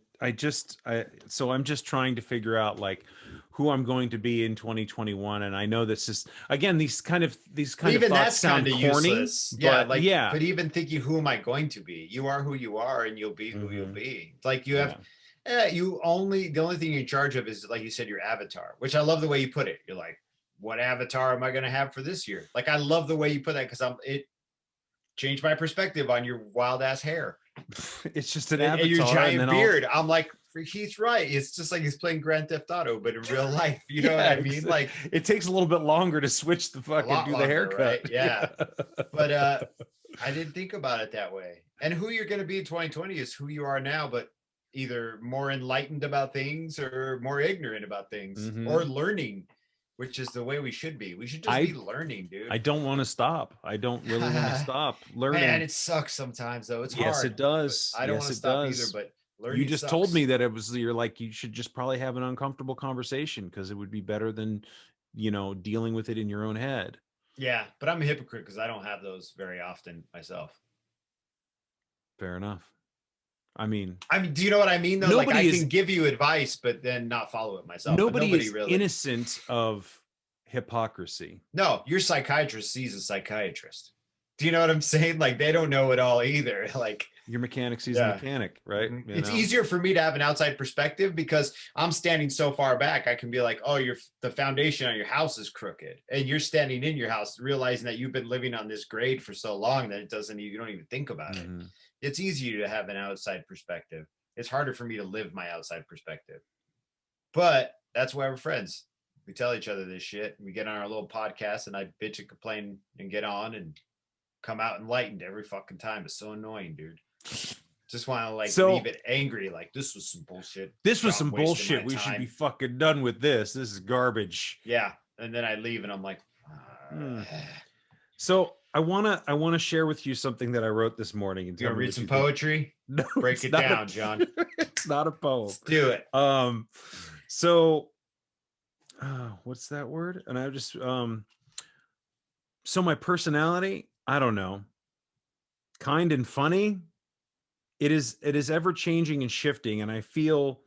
S1: so I'm just trying to figure out like who I'm going to be in 2021. And I know this is, again, these kind of thoughts sound corny.
S2: Useless. But even thinking, who am I going to be? You are who you are, and you'll be who you'll be. Like you have, the only thing you're in charge of is, like you said, your avatar, which I love the way you put it. You're like, what avatar am I going to have for this year? Like, I love the way you put that, because it changed my perspective on your wild ass hair.
S1: It's just an avatar.
S2: And your giant beard. I'm like, he's right. It's just like he's playing Grand Theft Auto, but in real life. You know what I mean? Like,
S1: it takes a little bit longer to switch the fucking the haircut.
S2: Right? Yeah. But I didn't think about it that way. And who you're going to be in 2020 is who you are now, but either more enlightened about things or more ignorant about things, or learning, which is the way we should be. We should just be learning, dude.
S1: I don't want to stop. I don't really want to stop learning.
S2: Man, it sucks sometimes though. It's hard.
S1: Yes, it does.
S2: I don't want to stop either, but learning
S1: you just
S2: sucks.
S1: told me that you're like, you should just probably have an uncomfortable conversation because it would be better than, dealing with it in your own head.
S2: Yeah, but I'm a hypocrite because I don't have those very often myself.
S1: Fair enough. I mean,
S2: do you know what I mean though? Like, I can give you advice, but then not follow it myself.
S1: Nobody is really innocent of hypocrisy.
S2: No, your psychiatrist sees a psychiatrist. Do you know what I'm saying? Like they don't know it all either. Like
S1: your mechanic sees the mechanic, right?
S2: It's easier for me to have an outside perspective because I'm standing so far back. I can be like, oh, the foundation on your house is crooked. And you're standing in your house realizing that you've been living on this grade for so long that you don't even think about it. It's easier to have an outside perspective. It's harder for me to live my outside perspective. But that's why we're friends. We tell each other this shit. We get on our little podcast and I bitch and complain and get on and come out enlightened every fucking time. It's so annoying, dude. Just want to leave it angry. Like this was some bullshit.
S1: This was some bullshit. We should be fucking done with this. This is garbage.
S2: Yeah. And then I leave and I'm like,
S1: So I wanna share with you something that I wrote this morning.
S2: You gonna read some poetry? No, break it down, John.
S1: It's not a poem.
S2: Let's do it.
S1: So what's that word? And I just so my personality, I don't know, kind and funny. It is ever changing and shifting, and I feel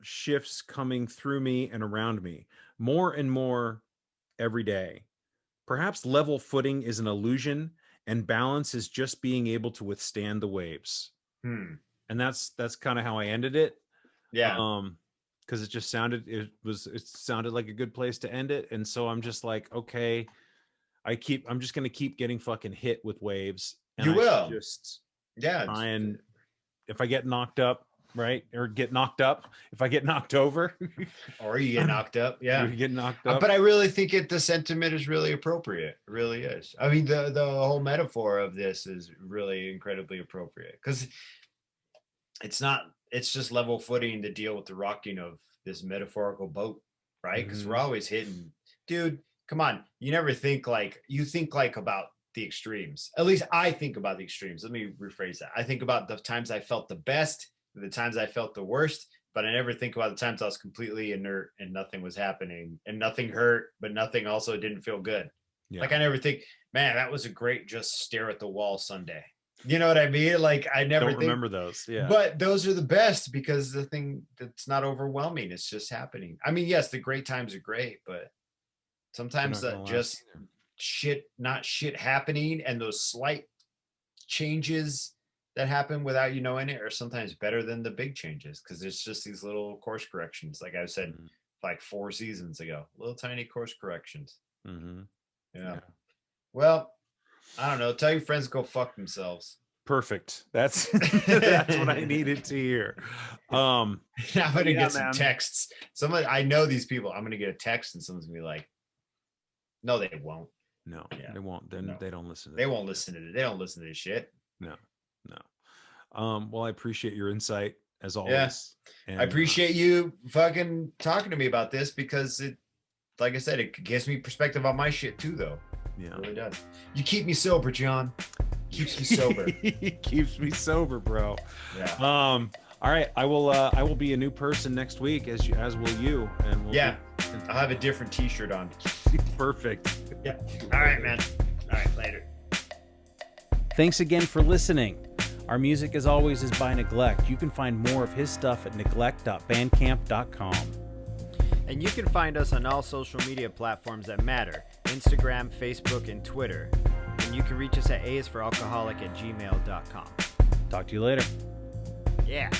S1: shifts coming through me and around me more and more every day. Perhaps level footing is an illusion and balance is just being able to withstand the waves. And that's kind of how I ended it.
S2: Yeah.
S1: Because it sounded like a good place to end it. And so I'm just like, okay, I'm just going to keep getting fucking hit with waves. And
S2: you will
S1: just
S2: try
S1: and if I get knocked up, right. Or get knocked up, if I get knocked over
S2: or you get knocked up. Yeah.
S1: You get knocked up.
S2: But I really think the sentiment is really appropriate. It really is. I mean, the whole metaphor of this is really incredibly appropriate because it's just level footing to deal with the rocking of this metaphorical boat, right? Because we're always hitting, dude, come on. You never think you think about the extremes. At least I think about the extremes. Let me rephrase that. I think about the times I felt the best, the times I felt the worst, but I never think about the times I was completely inert and nothing was happening and nothing hurt, but nothing also didn't feel good. Yeah. Like I never think, man, that was a great just stare at the wall Sunday. You know what I mean? Like I never
S1: remember those. Yeah.
S2: But those are the best because the thing that's not overwhelming. It's just happening. I mean, yes, the great times are great, but sometimes that just not shit happening and those slight changes that happen without you knowing it are sometimes better than the big changes because it's just these little course corrections. Like I said, like 4 seasons ago, little tiny course corrections. Yeah. Well, I don't know. Tell your friends to go fuck themselves.
S1: Perfect. That's what I needed to hear.
S2: I'm gonna get some texts. I know these people. I'm gonna get a text and someone's gonna be like, "No, they won't.
S1: No, they won't. Then they don't listen.
S2: They won't listen to it. They don't listen to this shit.
S1: No. Well, I appreciate your insight as always.
S2: Yes, I appreciate you fucking talking to me about this because it, like I said, it gives me perspective on my shit too, though. Yeah, it really does. You keep me sober, John. Keeps me sober.
S1: Keeps me sober, bro.
S2: Yeah.
S1: All right. I will be a new person next week, as will you. And
S2: I'll have a different T-shirt on.
S1: Perfect.
S2: Yeah. All right, man. All right. Later.
S1: Thanks again for listening. Our music, as always, is by Neglect. You can find more of his stuff at neglect.bandcamp.com.
S3: And you can find us on all social media platforms that matter: Instagram, Facebook, and Twitter. And you can reach us at aisforalcoholic@gmail.com.
S1: Talk to you later.
S3: Yeah.